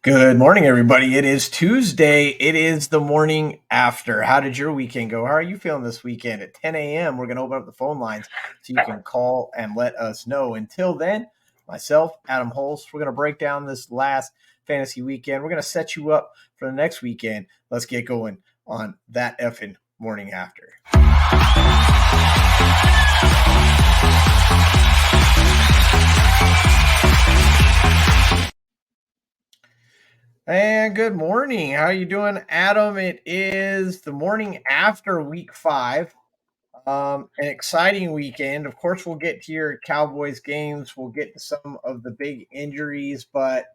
Good morning, everybody. It is Tuesday. It is the morning after. How did your weekend go? How are you feeling this weekend? At 10 a.m., we're going to open up the phone lines so you can call and let us know. Until then, myself, Adam Hulse, we're going to break down this last fantasy weekend. We're going to set you up for the next weekend. Let's get going on that effing morning after. And good morning. How are you doing, Adam? It is the morning after week 5. An exciting weekend. Of course, we'll get to your Cowboys games. We'll get to some of the big injuries. But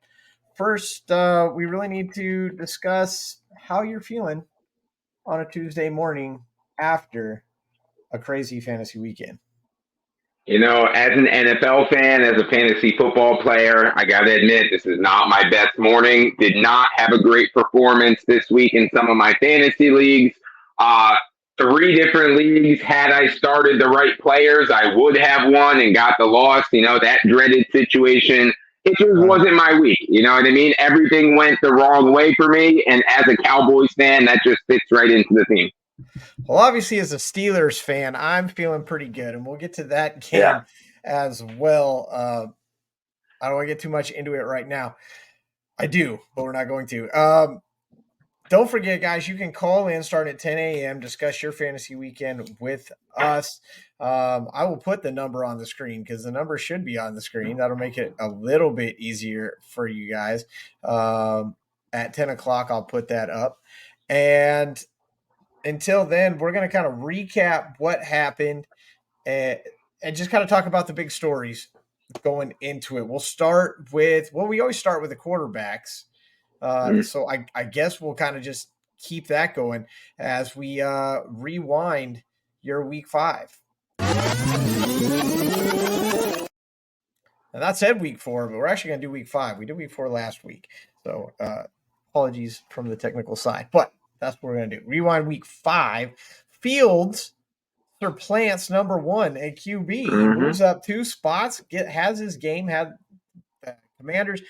first, we really need to discuss how you're feeling on a Tuesday morning after a crazy fantasy weekend. As an NFL fan, as a fantasy football player, I got to admit, this is not my best morning. Did not have a great performance this week in some of my fantasy leagues. 3 different leagues. Had I started the right players, I would have won and got the loss. That dreaded situation. It just wasn't my week. You know what I mean? Everything went the wrong way for me. And as a Cowboys fan, that just fits right into the theme. Well, obviously, as a Steelers fan, I'm feeling pretty good, and we'll get to that game as well. I don't want to get too much into it right now. I do, but we're not going to. Don't forget, guys, you can call in starting at 10 a.m., discuss your fantasy weekend with us. I will put the number on the screen because the number should be on the screen. That'll make it a little bit easier for you guys. At 10 o'clock, I'll put that up. And until then, we're going to kind of recap what happened and just kind of talk about the big stories going into it. We'll start with, we always start with the quarterbacks. So I guess we'll kind of just keep that going as we rewind your week 5. And that said week 4, but we're actually going to do week 5. We did week 4 last week. So apologies from the technical side, but that's what we're going to do. Rewind week 5. Fields supplants number 1 at QB. He moves up 2 spots, has his game, had Commanders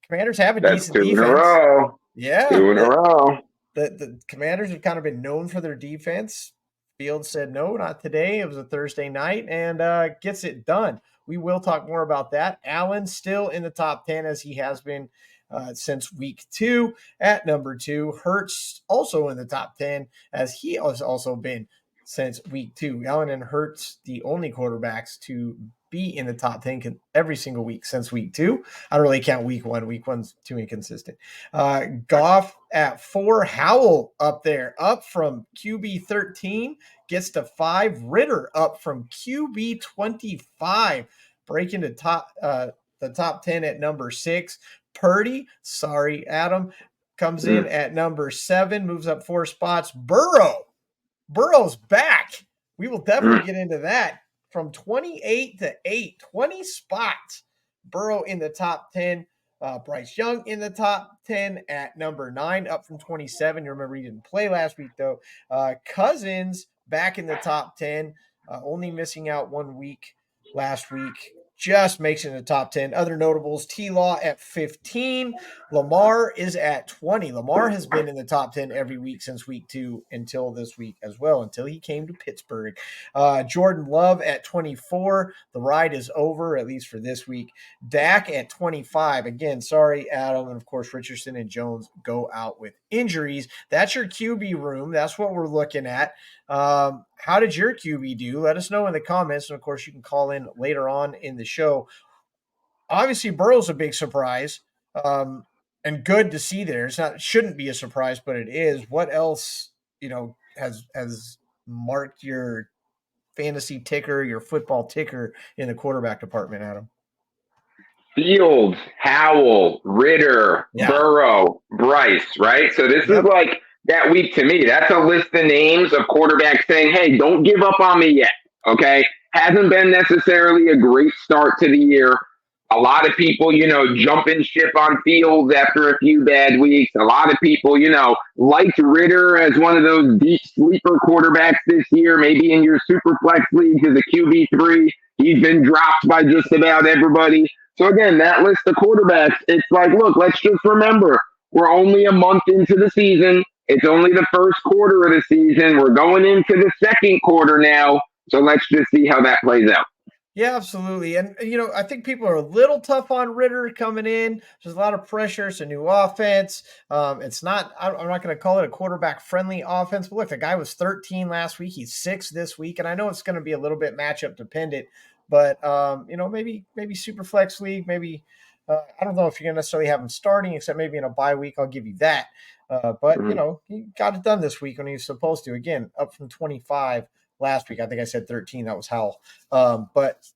have a decent defense. 2 in a row. Yeah. 2 in a row. The Commanders have kind of been known for their defense. Fields said, no, not today. It was a Thursday night and gets it done. We will talk more about that. Allen still in the top 10 as he has been since week 2 at number 2. Hurts also in the top 10 as he has also been since week 2. Allen and Hurts, the only quarterbacks to be in the top 10 every single week since week 2. I don't really count week 1. Week 1's too inconsistent. Goff at 4. Howell up there, up from QB 13, gets to 5. Ritter up from QB 25, breaking the top 10 at number 6. Purdy, sorry, Adam, comes in at number 7, moves up 4 spots. Burrow's back. We will definitely get into that. From 28 to 8, 20 spots. Burrow in the top 10. Bryce Young in the top 10 at number 9, up from 27. You remember he didn't play last week, though. Cousins back in the top 10, only missing out 1 week last week. Just makes it in the top 10. Other notables, T-Law at 15. Lamar is at 20. Lamar has been in the top 10 every week since week 2 until this week as well, until he came to Pittsburgh. Jordan Love at 24. The ride is over, at least for this week. Dak at 25. Again, sorry, Adam. And, of course, Richardson and Jones go out with injuries. That's your QB room. That's what we're looking at. How did your QB do? Let us know in the comments. And, of course, you can call in later on in the show. Obviously, Burrow's a big surprise and good to see there. It shouldn't be a surprise, but it is. What else, has marked your fantasy ticker, your football ticker in the quarterback department, Adam? Fields, Howell, Ritter, Burrow, Bryce, right? So this is like that week to me. That's a list of names of quarterbacks saying, hey, don't give up on me yet, okay? Hasn't been necessarily a great start to the year. A lot of people, jumping ship on Fields after a few bad weeks. A lot of people, liked Ritter as one of those deep sleeper quarterbacks this year, maybe in your Superflex league as a QB3. He's been dropped by just about everybody. So again, that list of quarterbacks, it's like, look, let's just remember, we're only a month into the season. It's only the first quarter of the season. We're going into the second quarter now. So let's just see how that plays out. Yeah, absolutely. And, I think people are a little tough on Ritter coming in. There's a lot of pressure. It's a new offense. It's not, I'm not going to call it a quarterback friendly offense, but look, the guy was 13 last week. He's 6 this week. And I know it's going to be a little bit matchup dependent, but, maybe super flex league, maybe, I don't know if you're going to necessarily have him starting, except maybe in a bye week. I'll give you that. But, he got it done this week when he was supposed to. Again, up from 25 last week. I think I said 13. That was Howell. But,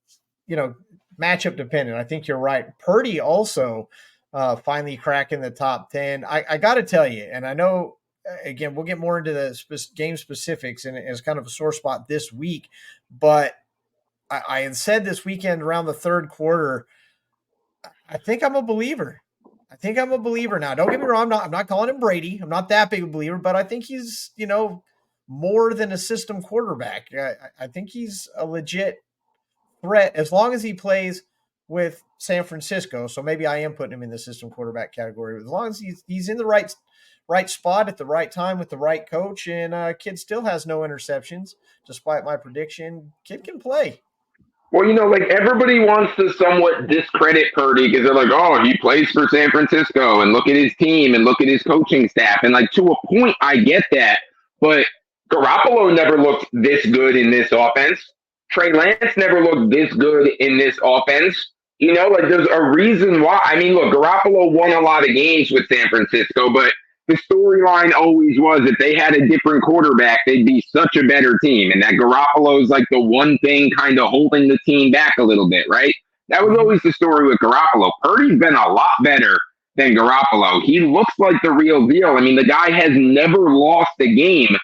matchup dependent. I think you're right. Purdy also finally cracking the top 10. I got to tell you, and I know, again, we'll get more into the game specifics, and it's kind of a sore spot this week. But I had said this weekend around the third quarter, I think I'm a believer. Now. Don't get me wrong. I'm not calling him Brady. I'm not that big a believer, but I think he's, more than a system quarterback. I think he's a legit threat as long as he plays with San Francisco. So maybe I am putting him in the system quarterback category. As long as he's in the right spot at the right time with the right coach, and kid still has no interceptions, despite my prediction. Kid can play. Well, like everybody wants to somewhat discredit Purdy because they're like, oh, he plays for San Francisco and look at his team and look at his coaching staff. And like to a point, I get that. But Garoppolo never looked this good in this offense. Trey Lance never looked this good in this offense. Like there's a reason why. I mean, look, Garoppolo won a lot of games with San Francisco, but the storyline always was if they had a different quarterback, they'd be such a better team. And that Garoppolo is like the one thing kind of holding the team back a little bit, right? That was always the story with Garoppolo. Purdy's been a lot better than Garoppolo. He looks like the real deal. I mean, the guy has never lost a game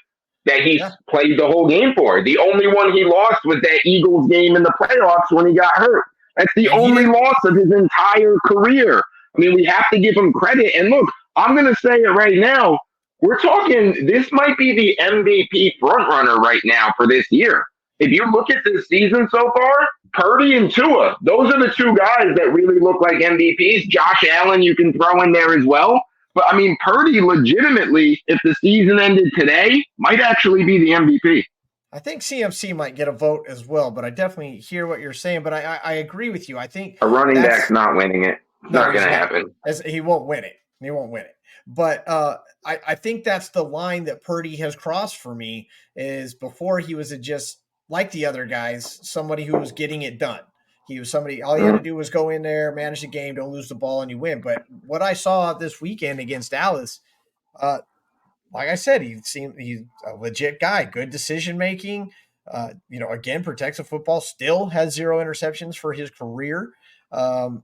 that he's played the whole game for. The only one he lost was that Eagles game in the playoffs when he got hurt. That's the only loss of his entire career. I mean, we have to give him credit. And look, I'm going to say it right now. We're talking, this might be the MVP frontrunner right now for this year. If you look at this season so far, Purdy and Tua, those are the two guys that really look like MVPs. Josh Allen, you can throw in there as well. But, I mean, Purdy legitimately, if the season ended today, might actually be the MVP. I think CMC might get a vote as well, but I definitely hear what you're saying. But I agree with you. I think a running back's not winning it. It's not going to happen. He won't win it. But I think that's the line that Purdy has crossed for me is before he was just like the other guys, somebody who was getting it done. He was somebody, all you had to do was go in there, manage the game, don't lose the ball, and you win. But what I saw this weekend against Dallas, like I said, he's a legit guy, good decision-making, again, protects the football, still has 0 interceptions for his career. The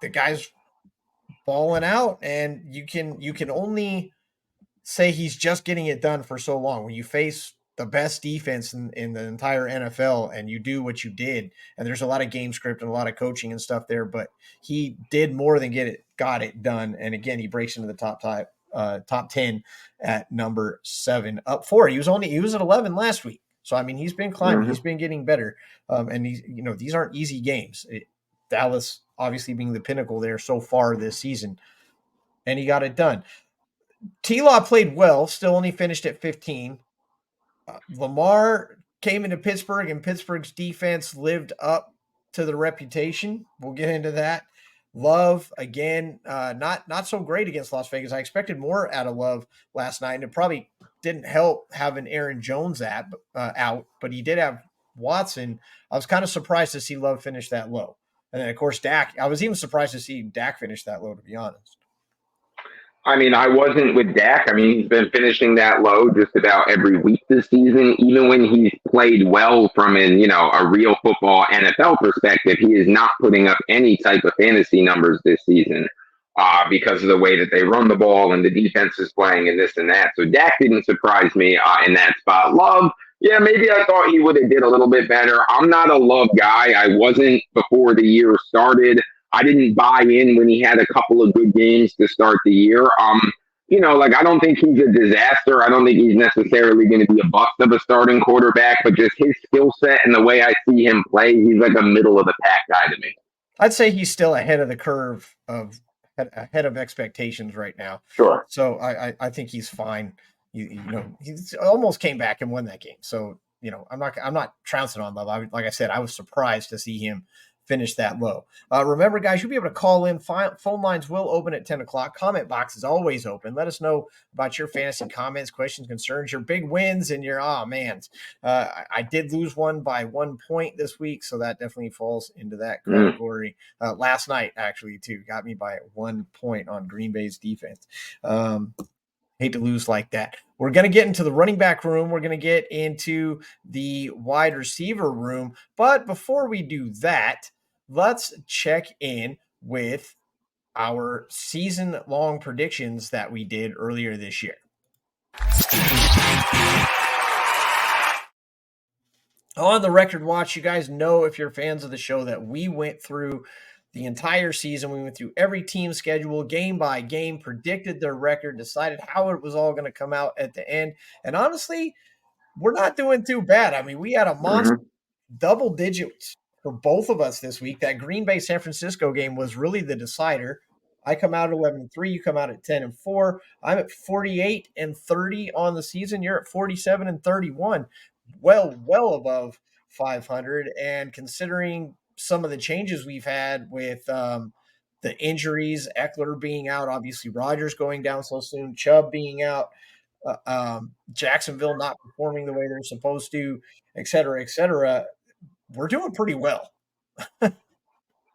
guy's balling out, and you can only say he's just getting it done for so long. When you face the best defense in the entire NFL and you do what you did, and there's a lot of game script and a lot of coaching and stuff there, but he did more than got it done. And again, he breaks into the top 10 at number 7, up 4. He was at 11 last week. So, I mean, he's been climbing, he's been getting better. And these aren't easy games. Dallas obviously being the pinnacle there so far this season, and he got it done. T-Law played well, still only finished at 15. Lamar came into Pittsburgh, and Pittsburgh's defense lived up to the reputation. We'll get into that. Love, again, not so great against Las Vegas. I expected more out of Love last night, and it probably didn't help having Aaron Jones out, but he did have Watson. I was kind of surprised to see Love finish that low. And then, of course, Dak. I was even surprised to see Dak finish that low, to be honest. I mean, I wasn't with Dak. I mean, he's been finishing that low just about every week this season. Even when he's played well from a real football NFL perspective, he is not putting up any type of fantasy numbers this season because of the way that they run the ball and the defense is playing and this and that. So Dak didn't surprise me in that spot. Love, yeah, maybe I thought he would have did a little bit better. I'm not a Love guy. I wasn't before the year started. I didn't buy in when he had a couple of good games to start the year. I don't think he's a disaster. I don't think he's necessarily going to be a bust of a starting quarterback, but just his skill set and the way I see him play, he's like a middle of the pack guy to me. I'd say he's still ahead of the curve ahead of expectations right now. Sure. So I think he's fine. He's almost came back and won that game. So, I'm not trouncing on Love. Like I said, I was surprised to see him finish that low. Remember, guys, you'll be able to call in. Phone lines will open at 10 o'clock. Comment box is always open. Let us know about your fantasy comments, questions, concerns, your big wins, and your, I did lose one by 1 point this week, so that definitely falls into that category. Last night, actually, too, got me by 1 point on Green Bay's defense. Hate to lose like that. We're going to get into the running back room. We're going to get into the wide receiver room. But before we do that, let's check in with our season-long predictions that we did earlier this year. On the record watch, you guys know, if you're fans of the show, that we went through the entire season. We went through every team schedule, game by game, predicted their record, decided how it was all going to come out at the end. And honestly, we're not doing too bad. I mean, we had a monster double digits for both of us this week. That Green Bay San Francisco game was really the decider. I come out at 11-3. You come out at 10-4. I'm at 48-30 on the season. You're at 47-31. Well above 500. And considering some of the changes we've had with the injuries, Eckler being out, obviously Rodgers going down so soon, Chubb being out, Jacksonville not performing the way they're supposed to, et cetera, we're doing pretty well.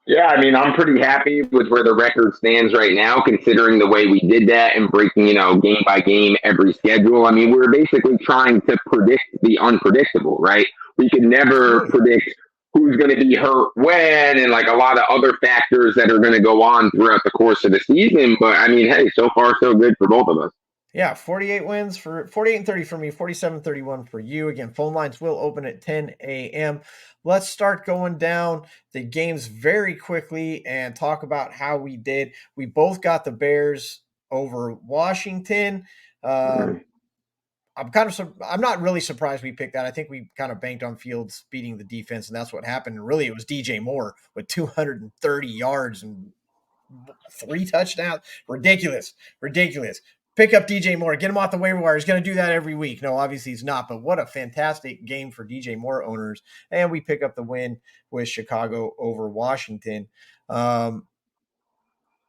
Yeah, I mean, I'm pretty happy with where the record stands right now, considering the way we did that and breaking, game by game every schedule. I mean, we're basically trying to predict the unpredictable, right? We could never predict who's going to be hurt when, and like a lot of other factors that are going to go on throughout the course of the season. But I mean, hey, so far so good for both of us. Yeah, 48 wins for 48-30 for me, 47-31 for you. Again, phone lines will open at 10 a.m. Let's start going down the games very quickly and talk about how we did. We both got the Bears over Washington. I'm not really surprised we picked that. I think we kind of banked on Fields beating the defense, and that's what happened. And really, it was DJ Moore with 230 yards and 3 touchdowns. Ridiculous. Pick up DJ Moore, get him off the waiver wire. He's going to do that every week. No, obviously he's not, but what a fantastic game for DJ Moore owners. And we pick up the win with Chicago over Washington. I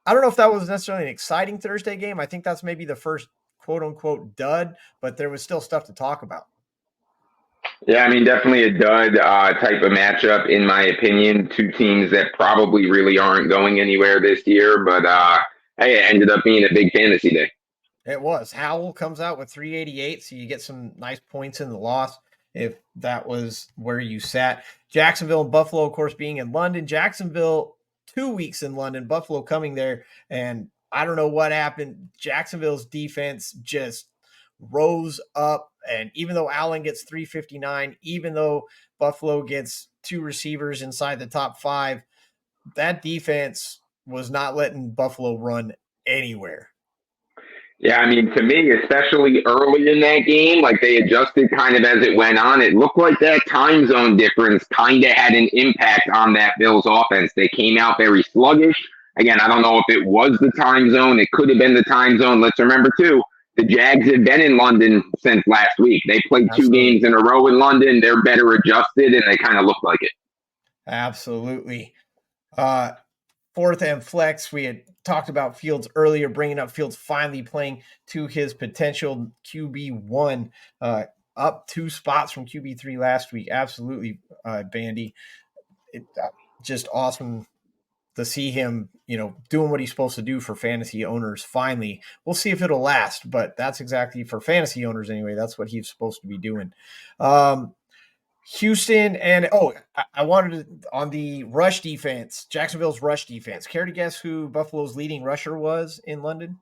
don't know if that was necessarily an exciting Thursday game. I think that's maybe the first quote-unquote dud, but there was still stuff to talk about. Yeah, I mean, definitely a dud type of matchup, in my opinion. Two teams that probably really aren't going anywhere this year, but hey, it ended up being a big fantasy day. It was. Howell comes out with 388, so you get some nice points in the loss if that was where you sat. Jacksonville and Buffalo, of course, being in London. Jacksonville 2 weeks in London, Buffalo coming there, and I don't know what happened. Jacksonville's defense just rose up, and even though Allen gets 359, even though Buffalo gets 2 receivers inside the top 5, that defense was not letting Buffalo run anywhere. Yeah, I mean, to me, especially early in that game, like they adjusted kind of as it went on. It looked like that time zone difference kind of had an impact on that Bills offense. They came out very sluggish. Again, I don't know if it was the time zone. It could have been the time zone. Let's remember, too, the Jags have been in London since last week. They played Absolutely. 2 games in a row in London. They're better adjusted, and they kind of look like it. Absolutely. Fourth and flex, we had talked about Fields earlier, bringing up Fields finally playing to his potential. QB1 up 2 spots from QB3 last week. Absolutely, Bandy. Just awesome to see him, doing what he's supposed to do for fantasy owners finally. We'll see if it'll last, but that's exactly for fantasy owners anyway. That's what he's supposed to be doing. Houston and I wanted to, on the rush defense, Jacksonville's rush defense. Care to guess who Buffalo's leading rusher was in London?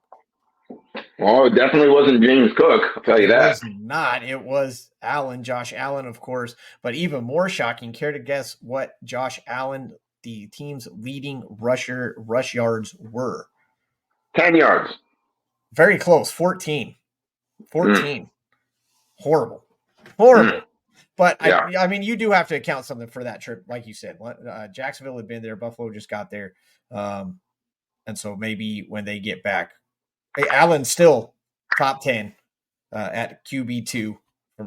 Well, it definitely wasn't James Cook. I'll tell you that. It was not. It was Allen, Josh Allen, of course. But even more shocking, care to guess what Josh Allen, the team's leading rush yards were? 10 yards. Very close. 14. Horrible. But Yeah. I mean, you do have to account something for that trip, like you said. Jacksonville had been there, Buffalo just got there, and so maybe when they get back, hey, Allen's still top 10 at QB2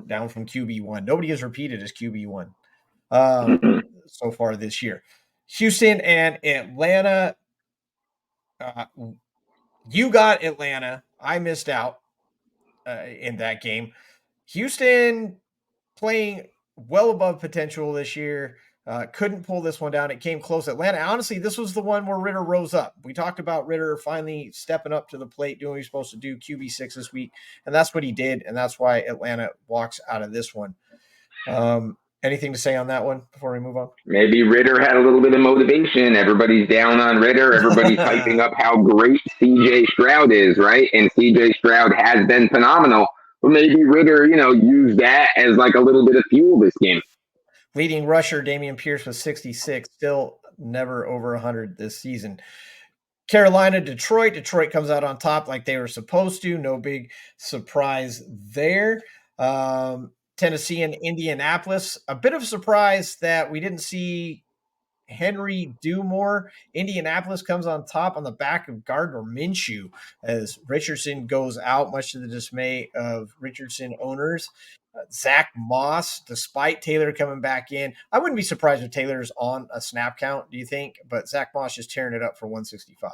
down from QB1. Nobody has repeated as QB1 so far this year. Houston and Atlanta. You got Atlanta. I missed out in that game. Houston playing well above potential this year. Couldn't pull this one down. It came close. Atlanta, honestly, this was the one where Ritter rose up. We talked about Ritter finally stepping up to the plate, doing what he's supposed to do, QB6 this week, and that's what he did, and that's why Atlanta walks out of this one. Anything to say on that one before we move on? Maybe Ritter had a little bit of motivation. Everybody's down on Ritter. Everybody's hyping up how great C.J. Stroud is, right? And C.J. Stroud has been phenomenal. But maybe Ritter, used that as like a little bit of fuel this game. Leading rusher Dameon Pierce was 66, still never over 100 this season. Carolina, Detroit. Detroit comes out on top like they were supposed to. No big surprise there. Tennessee and Indianapolis. A bit of a surprise that we didn't see Henry do more. Indianapolis comes on top on the back of Gardner Minshew as Richardson goes out, much to the dismay of Richardson owners. Zach Moss, despite Taylor coming back in. I wouldn't be surprised if Taylor's on a snap count, do you think? But Zach Moss just tearing it up for 165.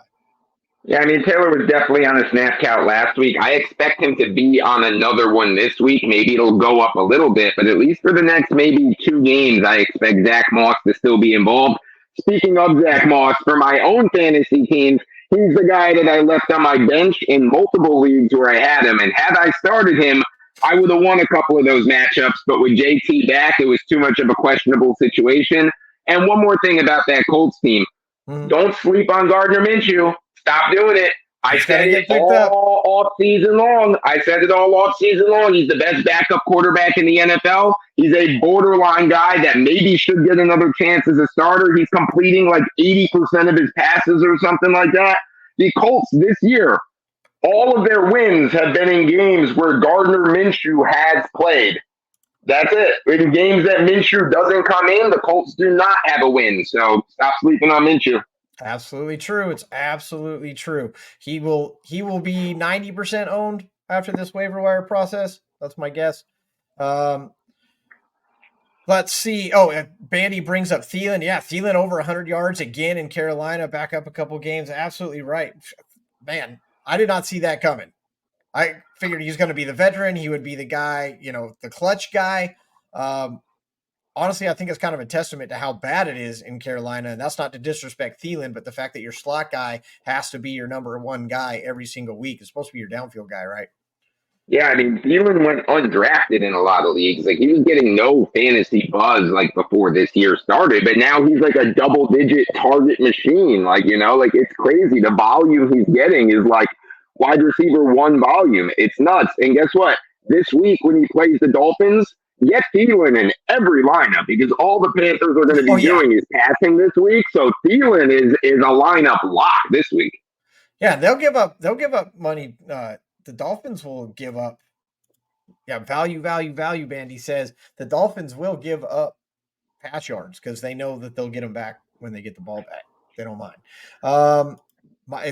Yeah, I mean, Taylor was definitely on a snap count last week. I expect him to be on another one this week. Maybe it'll go up a little bit, but at least for the next maybe 2 games, I expect Zach Moss to still be involved. Speaking of Zach Moss, for my own fantasy teams, he's the guy that I left on my bench in multiple leagues where I had him. And had I started him, I would have won a couple of those matchups. But with JT back, it was too much of a questionable situation. And one more thing about that Colts team. Don't sleep on Gardner Minshew. Stop doing it. I said it all off season long. He's the best backup quarterback in the NFL. He's a borderline guy that maybe should get another chance as a starter. He's completing like 80% of his passes or something like that. The Colts this year, all of their wins have been in games where Gardner Minshew has played. That's it. In games that Minshew doesn't come in, the Colts do not have a win. So stop sleeping on Minshew. Absolutely true. It's absolutely true. He will be 90% owned after this waiver wire process. That's my guess. Let's see. Oh, Bandy brings up Thielen. Yeah, Thielen over 100 yards again in Carolina, back up a couple games. Absolutely right. Man, I did not see that coming. I figured he's going to be the veteran. He would be the guy, the clutch guy. Honestly, I think it's kind of a testament to how bad it is in Carolina. And that's not to disrespect Thielen, but the fact that your slot guy has to be your number one guy every single week. Is supposed to be your downfield guy, right? Yeah, I mean, Thielen went undrafted in a lot of leagues. Like, he was getting no fantasy buzz, like, before this year started. But now he's, like, a double-digit target machine. Like, it's crazy. The volume he's getting is, like, wide receiver 1 volume. It's nuts. And guess what? This week when he plays the Dolphins, get Thielen in every lineup because all the Panthers are going to be doing is passing this week. So Thielen is a lineup lock this week. Yeah, they'll give up money. The Dolphins will give up. Yeah, value. Bandy says the Dolphins will give up pass yards because they know that they'll get them back when they get the ball back. They don't mind.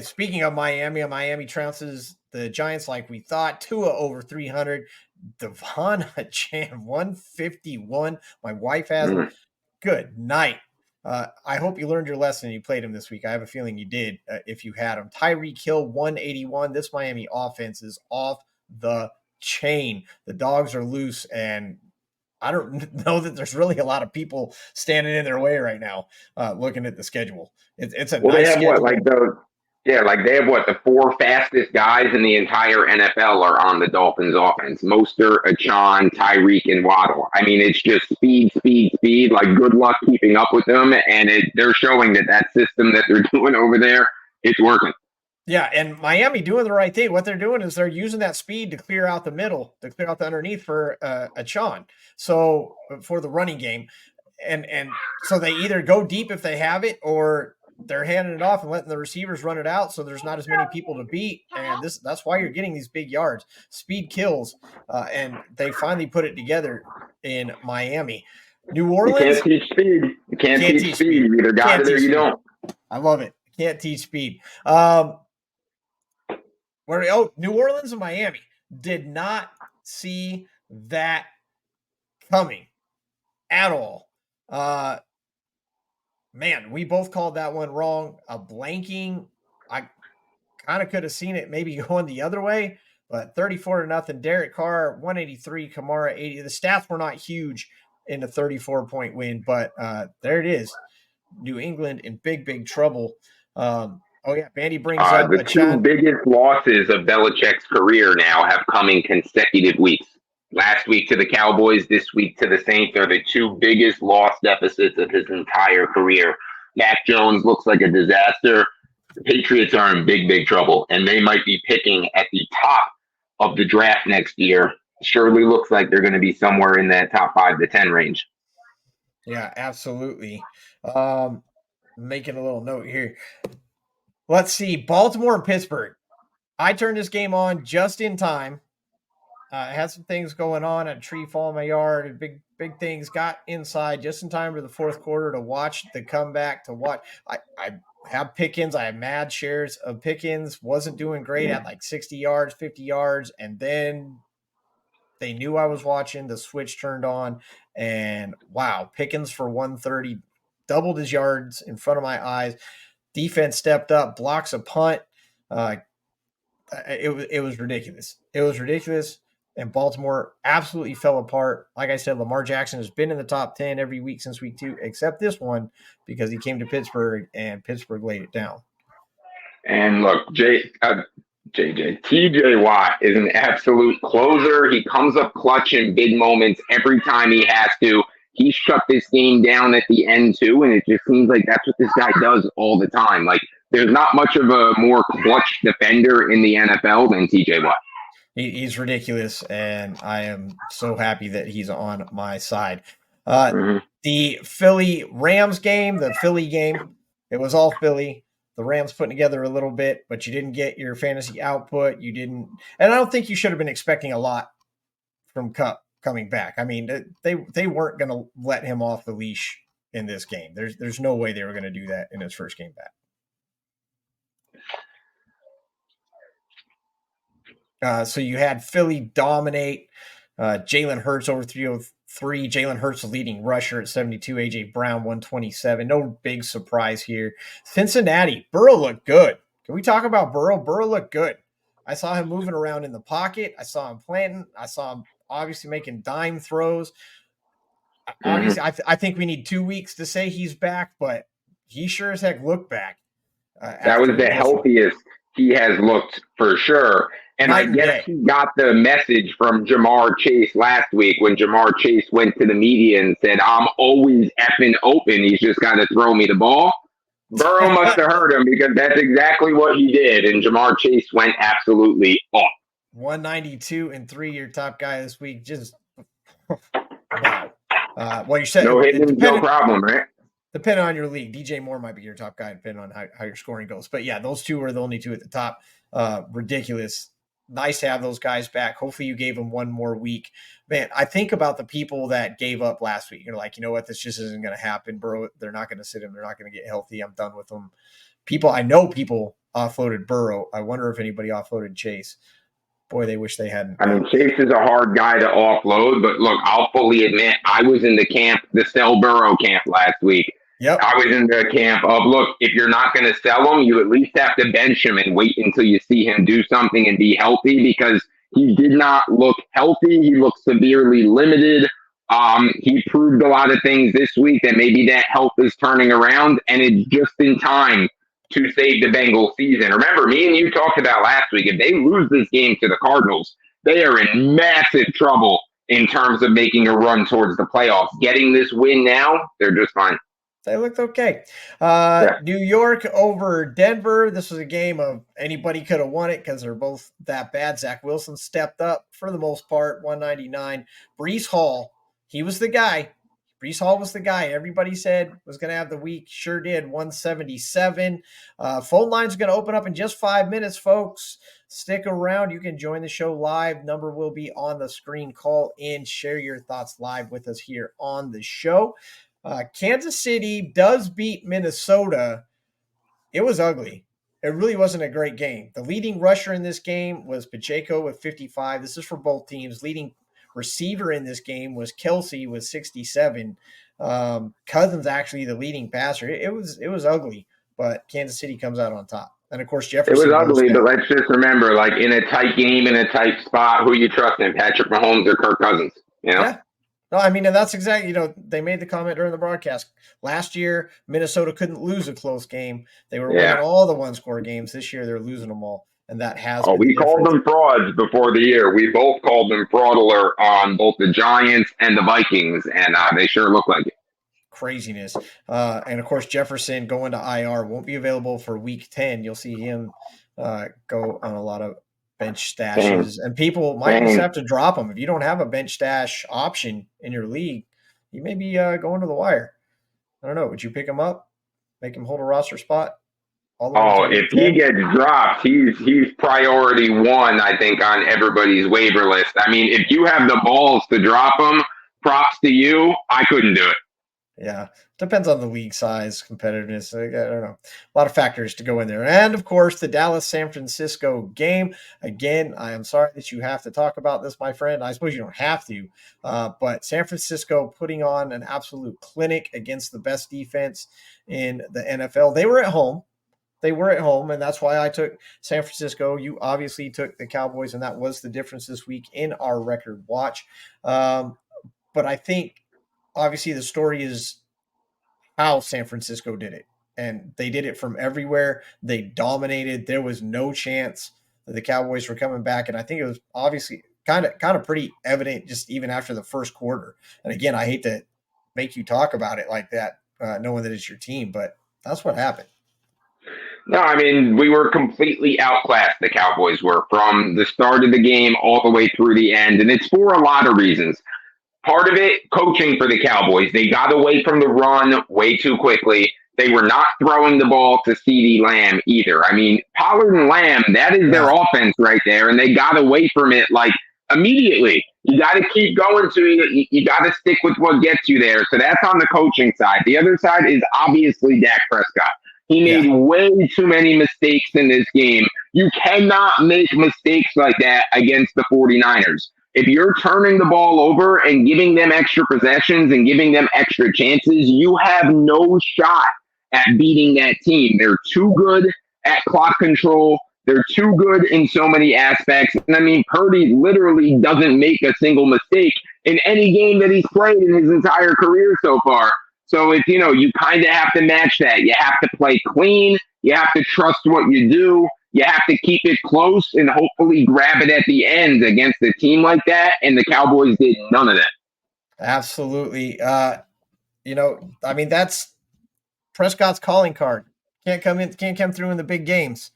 Speaking of Miami trounces the Giants like we thought. Tua over 300. Devon Achane 151. My wife has him. Good night. I hope you learned your lesson and you played him this week. I have a feeling you did if you had him. Tyreek Hill 181. This Miami offense is off the chain. The dogs are loose, and I don't know that there's really a lot of people standing in their way right now looking at the schedule. It's a nice schedule. They have the 4 fastest guys in the entire NFL are on the Dolphins offense. Mostert, Achan, Tyreek, and Waddle. I mean, it's just speed. Like, good luck keeping up with them. And they're showing that system that they're doing over there, it's working. Yeah, and Miami doing the right thing. What they're doing is they're using that speed to clear out the middle, to clear out the underneath for Achan. So for the running game. And so they either go deep if they have it, or they're handing it off and letting the receivers run it out, so there's not as many people to beat, and that's why you're getting these big yards. Speed kills, and they finally put it together in Miami. New You Orleans can't teach speed. You can't teach speed. You either got it or you don't. I love it. Can't teach speed. New Orleans and Miami did not see that coming at all. Man, we both called that one wrong. A blanking. I kind of could have seen it maybe going the other way, but 34-0. Derek Carr, 183, Kamara, 80. The stats were not huge in a 34-point win, but there it is. New England in big, big trouble. Bandy brings up the two biggest losses of Belichick's career now have come in consecutive weeks. Last week to the Cowboys, this week to the Saints are the two biggest loss deficits of his entire career. Mac Jones looks like a disaster. The Patriots are in big, big trouble, and they might be picking at the top of the draft next year. Surely looks like they're going to be somewhere in that top 5 to 10 range. Yeah, absolutely. Making a little note here. Let's see, Baltimore and Pittsburgh. I turned this game on just in time. I had some things going on, a tree fall in my yard, and big things. Got inside just in time for the fourth quarter to watch the comeback. I have Pickens. I have mad shares of Pickens. Wasn't doing great at like 60 yards, 50 yards, and then they knew I was watching. The switch turned on, and wow, Pickens for 130, doubled his yards in front of my eyes. Defense stepped up, blocks a punt. It was ridiculous. It was ridiculous. And Baltimore absolutely fell apart. Like I said, Lamar Jackson has been in the top 10 every week since week 2, except this one, because he came to Pittsburgh and Pittsburgh laid it down. And look, TJ Watt is an absolute closer. He comes up clutch in big moments every time he has to. He shut this game down at the end too, and it just seems like that's what this guy does all the time. Like, there's not much of a more clutch defender in the NFL than TJ Watt. He's ridiculous, and I am so happy that he's on my side. The Philly-Rams game, the Philly game, it was all Philly. The Rams putting together a little bit, but you didn't get your fantasy output. You didn't – and I don't think you should have been expecting a lot from Kupp coming back. I mean, they weren't going to let him off the leash in this game. There's no way they were going to do that in his first game back. So you had Philly dominate. Jalen Hurts over 303. Jalen Hurts the leading rusher at 72. A.J. Brown 127. No big surprise here. Cincinnati. Burrow looked good. Can we talk about Burrow? Burrow looked good. I saw him moving around in the pocket. I saw him planting. I saw him obviously making dime throws. Obviously, I think we need 2 weeks to say he's back, but he sure as heck looked back. That was the healthiest he has looked for sure. And I guess he got the message from Jamar Chase last week when Jamar Chase went to the media and said, I'm always effing open. He's just got to throw me the ball. Burrow must have heard him, because that's exactly what he did. And Jamar Chase went absolutely off. 192 and 3, your top guy this week. Just wow. Well, you said no hitting, no problem, right? Depending on your league, DJ Moore might be your top guy, depending on how your scoring goes. But yeah, those two are the only two at the top. Ridiculous. Nice to have those guys back. Hopefully you gave them one more week. Man, I think about the people that gave up last week. You're like, you know what? This just isn't going to happen, bro. They're not going to sit him. They're not going to get healthy. I'm done with them. I know people offloaded Burrow. I wonder if anybody offloaded Chase. Boy, they wish they hadn't. I mean, Chase is a hard guy to offload, but look, I'll fully admit I was in the sell Burrow camp last week. Yep. I was in the camp of, look, if you're not going to sell him, you at least have to bench him and wait until you see him do something and be healthy, because he did not look healthy. He looked severely limited. He proved a lot of things this week that maybe that health is turning around, and it's just in time to save the Bengals season. Remember, me and you talked about last week, if they lose this game to the Cardinals, they are in massive trouble in terms of making a run towards the playoffs. Getting this win now, they're just fine. They looked okay. New York over Denver. This was a game of anybody could have won it because they're both that bad. Zach Wilson stepped up for the most part, 199. Breece Hall, he was the guy. Breece Hall was the guy everybody said was going to have the week. Sure did. 177. Phone lines are going to open up in just 5 minutes, folks. Stick around. You can join the show live. Number will be on the screen. Call in. Share your thoughts live with us here on the show. Kansas City does beat Minnesota. It was ugly. It really wasn't a great game. The leading rusher in this game was Pacheco with 55. This is for both teams. Leading receiver in this game was Kelsey with 67. Cousins actually the leading passer. It was ugly, but Kansas City comes out on top. And of course, It Jefferson. was ugly, but let's just remember, like in a tight game, in a tight spot, who you trust in, Patrick Mahomes or Kirk Cousins? You know? Yeah. No, I mean, and that's exactly, they made the comment during the broadcast. Last year, Minnesota couldn't lose a close game. They were winning all the one-score games. This year, they're losing them all, and that has been we called them frauds before the year. We both called them fraud alert on both the Giants and the Vikings, and they sure look like it. Craziness. And, of course, Jefferson going to IR won't be available for Week 10. You'll see him go on a lot of bench stashes, and people might just have to drop them. If you don't have a bench stash option in your league, you may be going to the wire. I don't know. Would you pick him up, make him hold a roster spot? If he gets dropped, he's priority one, I think, on everybody's waiver list. I mean, if you have the balls to drop him, props to you. I couldn't do it. Yeah, depends on the league size, competitiveness. I don't know. A lot of factors to go in there. And, of course, the Dallas-San Francisco game. Again, I am sorry that you have to talk about this, my friend. I suppose you don't have to. But San Francisco putting on an absolute clinic against the best defense in the NFL. They were at home. And that's why I took San Francisco. You obviously took the Cowboys, and that was the difference this week in our record watch. But I think, obviously, the story is how San Francisco did it. And they did it from everywhere. They dominated. There was no chance that the Cowboys were coming back. And I think it was obviously kind of pretty evident just even after the first quarter. And again, I hate to make you talk about it like that, knowing that it's your team, but that's what happened. No, I mean, we were completely outclassed, the Cowboys were, from the start of the game all the way through the end. And it's for a lot of reasons. Part of it, coaching for the Cowboys. They got away from the run way too quickly. They were not throwing the ball to CeeDee Lamb either. I mean, Pollard and Lamb, that is their offense right there, and they got away from it like immediately. You got to keep going to it. You got to stick with what gets you there. So that's on the coaching side. The other side is obviously Dak Prescott. He made way too many mistakes in this game. You cannot make mistakes like that against the 49ers. If you're turning the ball over and giving them extra possessions and giving them extra chances, you have no shot at beating that team. They're too good at clock control. They're too good in so many aspects. And I mean, Purdy literally doesn't make a single mistake in any game that he's played in his entire career so far. So it's, you kind of have to match that. You have to play clean. You have to trust what you do. You have to keep it close and hopefully grab it at the end against a team like that. And the Cowboys did none of that. Absolutely. I mean, that's Prescott's calling card. Can't come through in the big games.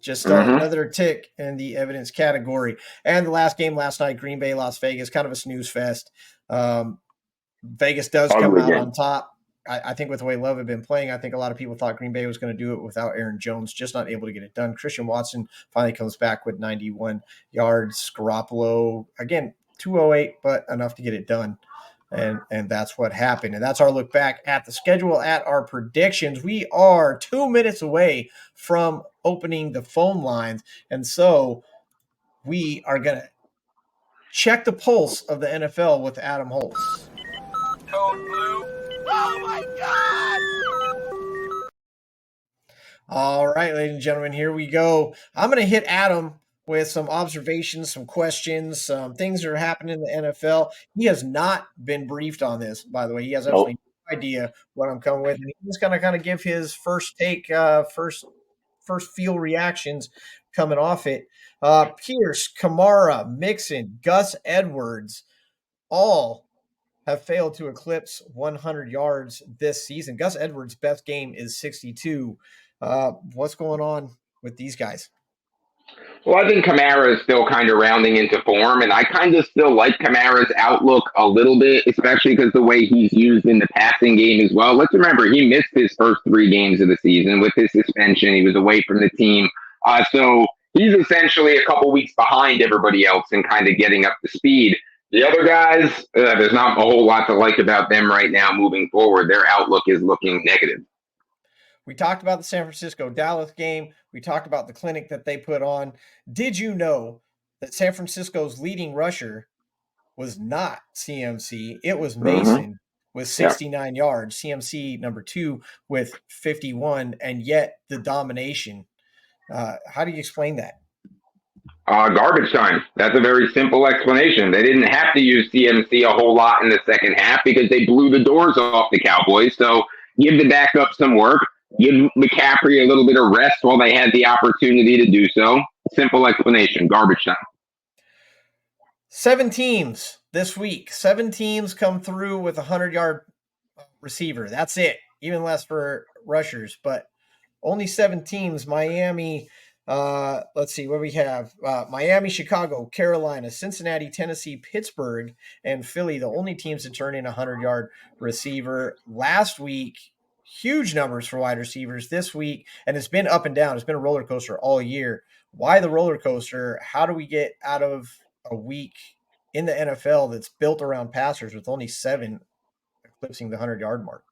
Just another tick in the evidence category. And the last game last night, Green Bay, Las Vegas, kind of a snooze fest. Vegas does come out on top. I think with the way Love had been playing, I think a lot of people thought Green Bay was going to do it without Aaron Jones, just not able to get it done. Christian Watson finally comes back with 91 yards. Garoppolo, again, 208, but enough to get it done. And that's what happened. And that's our look back at the schedule, at our predictions. We are 2 minutes away from opening the phone lines. And so we are going to check the pulse of the NFL with Adam Hulse. Code blue. Oh my God! All right, ladies and gentlemen, here we go. I'm going to hit Adam with some observations, some questions, some things that are happening in the NFL. He has not been briefed on this, by the way. He has absolutely no idea what I'm coming with. And he's going to kind of give his first take, first feel reactions coming off it. Pierce, Kamara, Mixon, Gus Edwards, all have failed to eclipse 100 yards this season. Gus Edwards' best game is 62. What's going on with these guys? Well, I think Kamara is still kind of rounding into form, and I kind of still like Kamara's outlook a little bit, especially because the way he's used in the passing game as well. Let's remember, he missed his first 3 games of the season with his suspension. He was away from the team. So he's essentially a couple weeks behind everybody else and kind of getting up to speed. The other guys, there's not a whole lot to like about them right now moving forward. Their outlook is looking negative. We talked about the San Francisco-Dallas game. We talked about the clinic that they put on. Did you know that San Francisco's leading rusher was not CMC? It was Mason with 69 yards, CMC number 2 with 51, and yet the domination. How do you explain that? Garbage time. That's a very simple explanation. They didn't have to use CMC a whole lot in the second half because they blew the doors off the Cowboys. So give the backup some work. Give McCaffrey a little bit of rest while they had the opportunity to do so. Simple explanation. Garbage time. 7 teams this week. 7 teams come through with a 100-yard receiver. That's it. Even less for rushers, but only 7 teams. Miami, let's see what we have. Miami, Chicago, Carolina, Cincinnati, Tennessee, Pittsburgh, and Philly, the only teams to turn in a 100-yard receiver. Last week, huge numbers for wide receivers. This week, and it's been up and down. It's been a roller coaster all year. Why the roller coaster? How do we get out of a week in the NFL that's built around passers with only 7 eclipsing the 100-yard mark?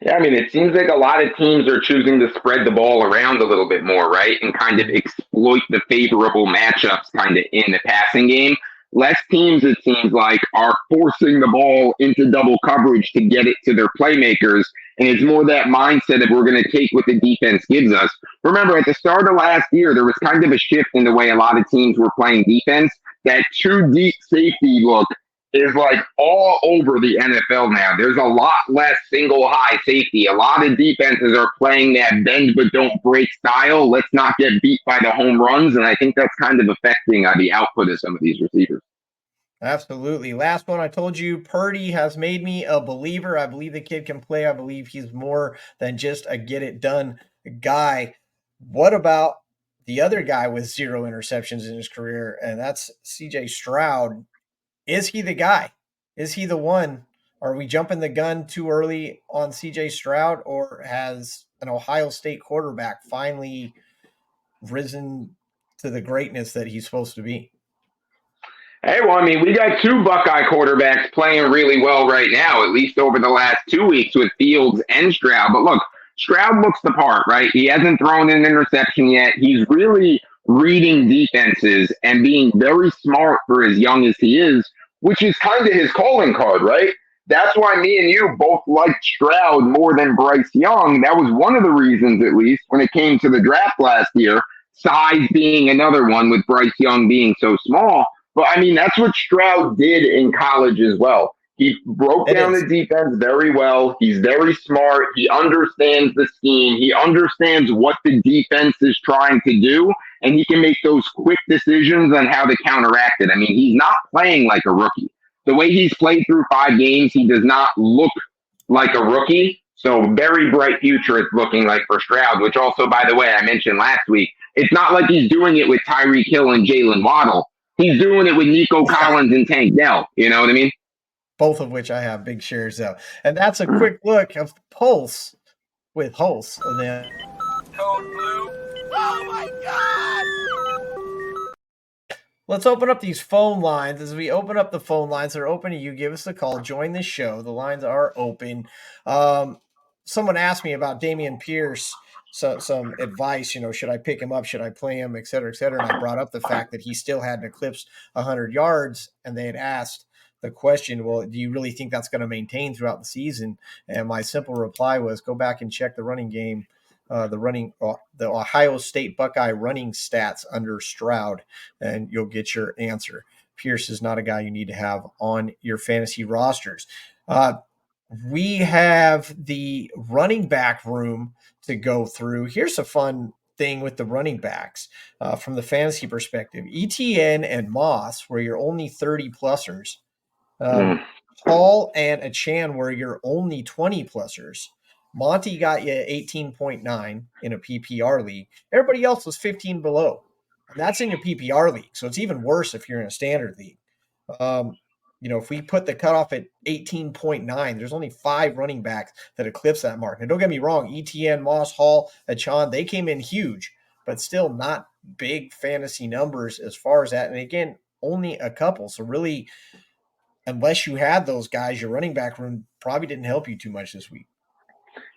Yeah, I mean, it seems like a lot of teams are choosing to spread the ball around a little bit more, right? And kind of exploit the favorable matchups kind of in the passing game. Less teams, it seems like, are forcing the ball into double coverage to get it to their playmakers. And it's more that mindset of we're going to take what the defense gives us. Remember, at the start of last year, there was kind of a shift in the way a lot of teams were playing defense. That too deep safety look is like all over the NFL now. There's a lot less single high safety. A lot of defenses are playing that bend but don't break style. Let's not get beat by the home runs. And I think that's kind of affecting the output of some of these receivers. Absolutely. Last one, I told you, Purdy has made me a believer. I believe the kid can play. I believe he's more than just a get-it-done guy. What about the other guy with 0 interceptions in his career, and that's C.J. Stroud? Is he the guy? Is he the one? Are we jumping the gun too early on C.J. Stroud, or has an Ohio State quarterback finally risen to the greatness that he's supposed to be? Hey, well, I mean, we got 2 Buckeye quarterbacks playing really well right now, at least over the last 2 weeks with Fields and Stroud. But look, Stroud looks the part, right? He hasn't thrown an interception yet. He's really reading defenses and being very smart for as young as he is, which is kind of his calling card, right? That's why me and you both liked Stroud more than Bryce Young. That was one of the reasons, at least, when it came to the draft last year, size being another one with Bryce Young being so small. But I mean, that's what Stroud did in college as well. He broke down the defense very well. He's very smart. He understands the scheme. He understands what the defense is trying to do, and he can make those quick decisions on how to counteract it. I mean, he's not playing like a rookie. The way he's played through 5 games, he does not look like a rookie. So very bright future it's looking like for Stroud, which also, by the way, I mentioned last week, it's not like he's doing it with Tyreek Hill and Jalen Waddle. He's doing it with Nico Collins and Tank Dell. You know what I mean? Both of which I have big shares of. And that's a quick look of Pulse with Hulse. Code blue. Oh my God! Let's open up these phone lines. As we open up the phone lines, they're open to you. Give us a call. Join the show. The lines are open. Someone asked me about Dameon Pierce. Some advice, should I pick him up? Should I play him, et cetera, et cetera? And I brought up the fact that he still hadn't eclipsed 100 yards, and they had asked the question, well, do you really think that's going to maintain throughout the season? And my simple reply was, go back and check the running game, the Ohio State Buckeye running stats under Stroud, and you'll get your answer. Pierce is not a guy you need to have on your fantasy rosters. We have the running back room to go through. Here's a fun thing with the running backs from the fantasy perspective. ETN and Moss were your only 30-plussers. Paul and Achan were your only 20-plussers. Monty got you 18.9 in a PPR league. Everybody else was 15 below. And that's in your PPR league. So it's even worse if you're in a standard league. If we put the cutoff at 18.9, there's only 5 running backs that eclipse that mark. Now, don't get me wrong, ETN, Moss, Hall, Achan, they came in huge, but still not big fantasy numbers as far as that. And again, only a couple. So really, unless you had those guys, your running back room probably didn't help you too much this week.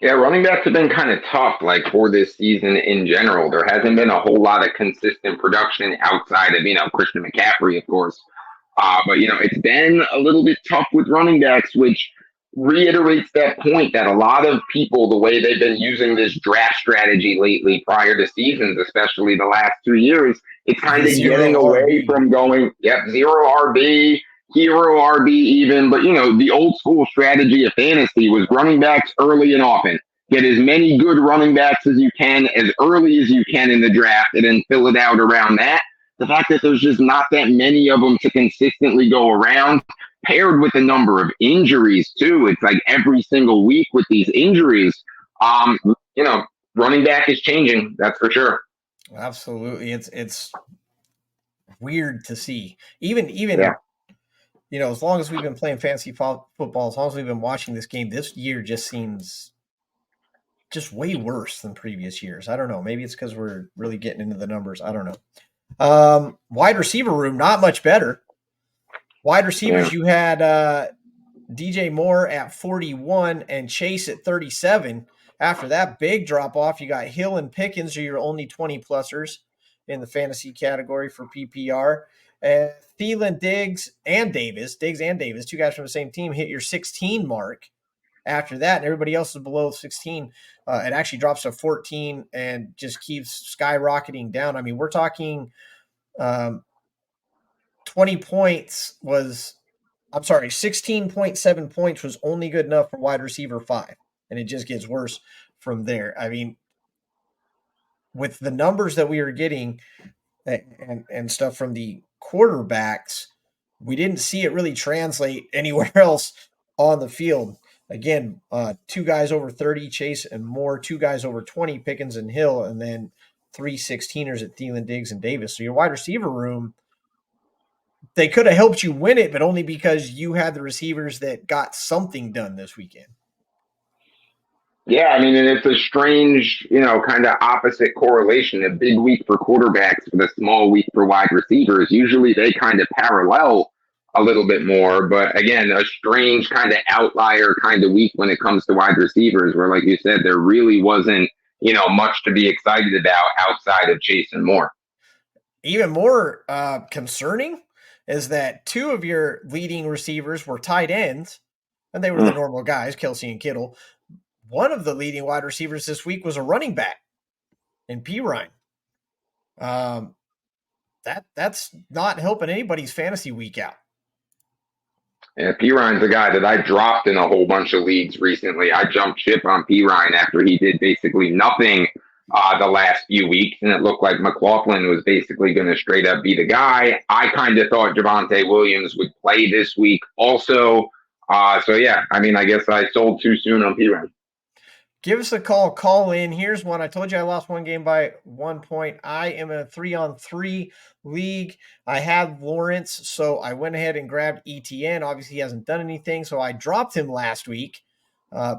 Yeah, running backs have been kind of tough, like for this season in general. There hasn't been a whole lot of consistent production outside of, Christian McCaffrey, of course. But, it's been a little bit tough with running backs, which reiterates that point that a lot of people, the way they've been using this draft strategy lately prior to seasons, especially the last 2 years, it's kind of getting away from going, zero RB, hero RB even. But, the old school strategy of fantasy was running backs early and often. Get as many good running backs as you can, as early as you can in the draft, and then fill it out around that. The fact that there's just not that many of them to consistently go around, paired with a number of injuries too. It's like every single week with these injuries, running back is changing. That's for sure. Absolutely. It's weird to see. Even as long as we've been playing fantasy football, as long as we've been watching this game, this year just seems just way worse than previous years. I don't know. Maybe it's because we're really getting into the numbers. I don't know. Wide receiver room, not much better. Wide receivers, you had DJ Moore at 41 and Chase at 37. After that big drop off, you got Hill and Pickens are your only 20-plussers in the fantasy category for PPR. And Thielen, Diggs, and Davis, two guys from the same team, hit your 16 mark. After that, and everybody else is below 16. It actually drops to 14 and just keeps skyrocketing down. I mean, we're talking 20 points was, 16.7 points was only good enough for wide receiver 5. And it just gets worse from there. I mean, with the numbers that we were getting and stuff from the quarterbacks, we didn't see it really translate anywhere else on the field. Again, 2 guys over 30, Chase and Moore, 2 guys over 20, Pickens and Hill, and then 3 16ers at Thielen, Diggs, and Davis. So your wide receiver room, they could have helped you win it, but only because you had the receivers that got something done this weekend. Yeah, I mean, and it's a strange, kind of opposite correlation. A big week for quarterbacks with a small week for wide receivers. Usually they kind of parallel a little bit more, but again, a strange kind of outlier kind of week when it comes to wide receivers, where, like you said, there really wasn't, much to be excited about outside of Chase and Moore. Even more concerning is that 2 of your leading receivers were tight ends, and they were the normal guys, Kelsey and Kittle. One of the leading wide receivers this week was a running back in Pirine. That's not helping anybody's fantasy week out. Yeah, Pirine's a guy that I dropped in a whole bunch of leagues recently. I jumped ship on Pirine after he did basically nothing the last few weeks, and it looked like McLaughlin was basically going to straight up be the guy. I kind of thought Javonte Williams would play this week also. So, yeah, I mean, I guess I sold too soon on Pirine. Give us a call in. Here's one. I told you I lost one game by 1 point. I am in a 3-on-3 league. I have Lawrence, so I went ahead and grabbed ETN. Obviously, he hasn't done anything, so I dropped him last week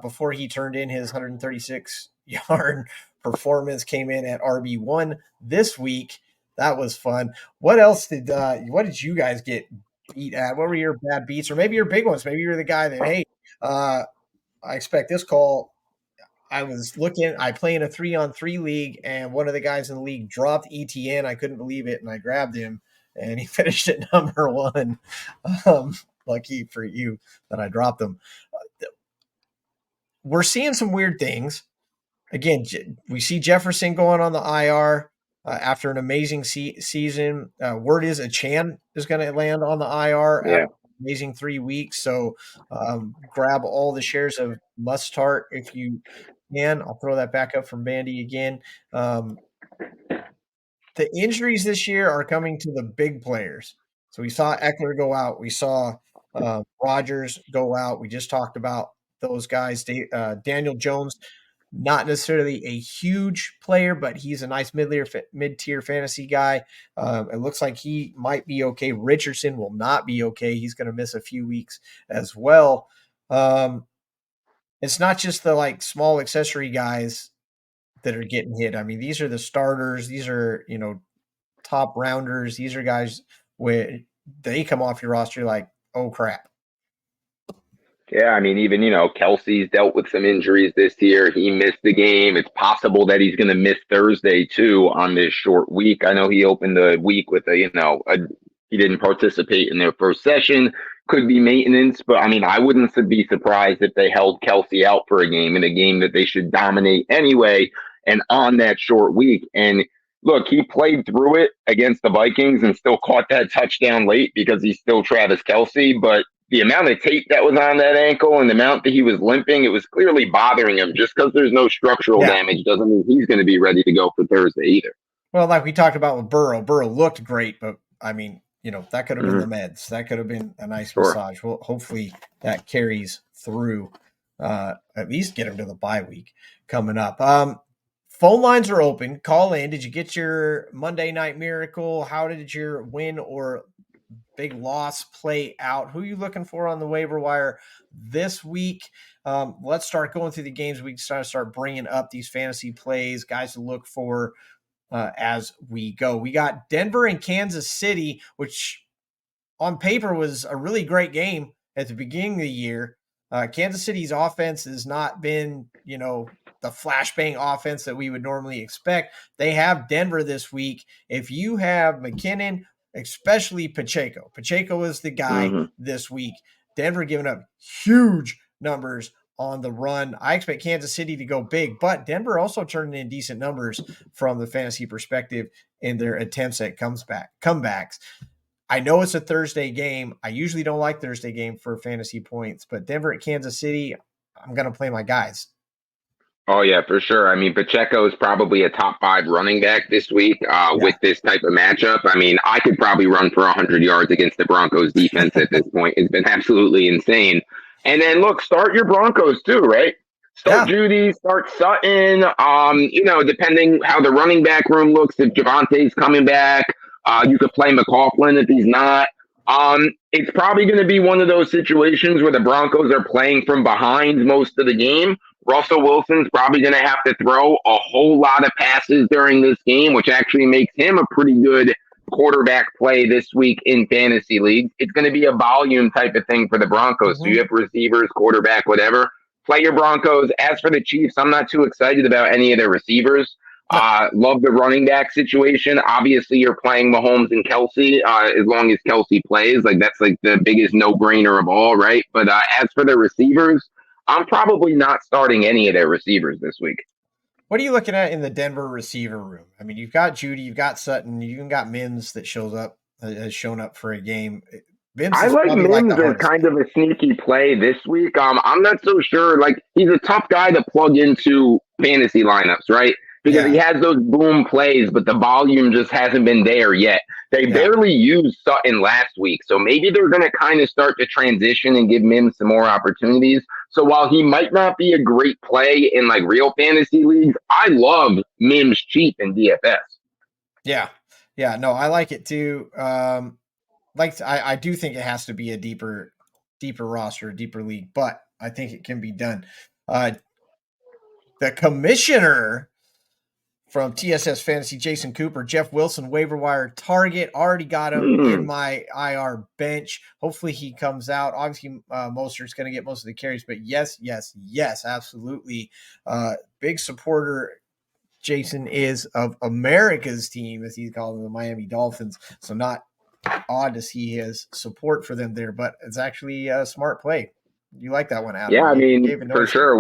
before he turned in his 136-yard performance, came in at RB1 this week. That was fun. What else did you guys get beat at? What were your bad beats, or maybe your big ones? Maybe you're the guy that, hey, I expect this call. I play in a 3-on-3 league, and one of the guys in the league dropped ETN. I couldn't believe it, and I grabbed him, and he finished at number 1. Lucky for you that I dropped him. We're seeing some weird things. Again, we see Jefferson going on the IR after an amazing season. Word is Achan is going to land on the IR after amazing 3 weeks. So grab all the shares of Mustard if you can. I'll throw that back up from Bandy again. The injuries this year are coming to the big players. So we saw Eckler go out. We saw Rodgers go out. We just talked about those guys. Daniel Jones not necessarily a huge player, but he's a nice mid-tier fantasy guy. It looks like he might be okay. Richardson will not be okay. He's going to miss a few weeks as well. It's not just the like small accessory guys that are getting hit. I mean, these are the starters. These are, top rounders. These are guys where they come off your roster like, oh crap. Yeah, I mean, even, Kelsey's dealt with some injuries this year. He missed the game. It's possible that he's going to miss Thursday, too, on this short week. I know he opened the week with he didn't participate in their first session. Could be maintenance, but, I mean, I wouldn't be surprised if they held Kelsey out for a game in a game that they should dominate anyway and on that short week. And look, he played through it against the Vikings and still caught that touchdown late because he's still Travis Kelsey, but the amount of tape that was on that ankle and the amount that he was limping, it was clearly bothering him. Just because there's no structural damage doesn't mean he's going to be ready to go for Thursday either. Well, like we talked about with Burrow looked great, but I mean, that could have been the meds. That could have been a nice massage. Well, hopefully that carries through, at least get him to the bye week coming up. Phone lines are open. Call in. Did you get your Monday Night Miracle? How did your win or big loss play out? Who are you looking for on the waiver wire this week? Let's start going through the games. We can start bringing up these fantasy plays, guys to look for as we go. We got Denver and Kansas City, which on paper was a really great game at the beginning of the year. Kansas City's offense has not been, the flashbang offense that we would normally expect. They have Denver this week. If you have McKinnon, especially Pacheco is the guy this week. Denver giving up huge numbers on the run. I expect Kansas City to go big, but Denver also turned in decent numbers from the fantasy perspective in their attempts at comebacks. I know it's a Thursday game. I usually don't like Thursday game for fantasy points, but Denver at Kansas City, I'm going to play my guys. Oh, yeah, for sure. I mean, Pacheco is probably a top 5 running back this week with this type of matchup. I mean, I could probably run for 100 yards against the Broncos defense at this point. It's been absolutely insane. And then, look, start your Broncos too, right? Start Judy, start Sutton. Depending how the running back room looks, if Javante's coming back, you could play McLaughlin if he's not. It's probably going to be one of those situations where the Broncos are playing from behind most of the game. Russell Wilson's probably going to have to throw a whole lot of passes during this game, which actually makes him a pretty good quarterback play this week in fantasy leagues. It's going to be a volume type of thing for the Broncos. So you have receivers, quarterback, whatever. Play your Broncos. As for the Chiefs, I'm not too excited about any of their receivers. Love the running back situation. Obviously, you're playing Mahomes and Kelsey as long as Kelsey plays. That's the biggest no-brainer of all, right? But as for the receivers, I'm probably not starting any of their receivers this week. What are you looking at in the Denver receiver room? I mean, you've got Judy, you've got Sutton, you even got Mims that has shown up for a game. I like Mims as kind of a sneaky play this week. I'm not so sure. He's a tough guy to plug into fantasy lineups, right? Because he has those boom plays, but the volume just hasn't been there yet. They barely used Sutton last week, so maybe they're going to kind of start to transition and give Mims some more opportunities. So while he might not be a great play in real fantasy leagues, I love Mims cheap in DFS. Yeah, no, I like it too. I do think it has to be a deeper roster, a deeper league, but I think it can be done. The commissioner from TSS Fantasy, Jason Cooper, Jeff Wilson, waiver wire target. Already got him in my IR bench. Hopefully he comes out. Obviously, Mostert's going to get most of the carries, but yes, absolutely. Big supporter Jason is of America's team, as he's calling the Miami Dolphins. So not odd to see his support for them there, but it's actually a smart play. You like that one, Adam? Yeah, I mean, for sure.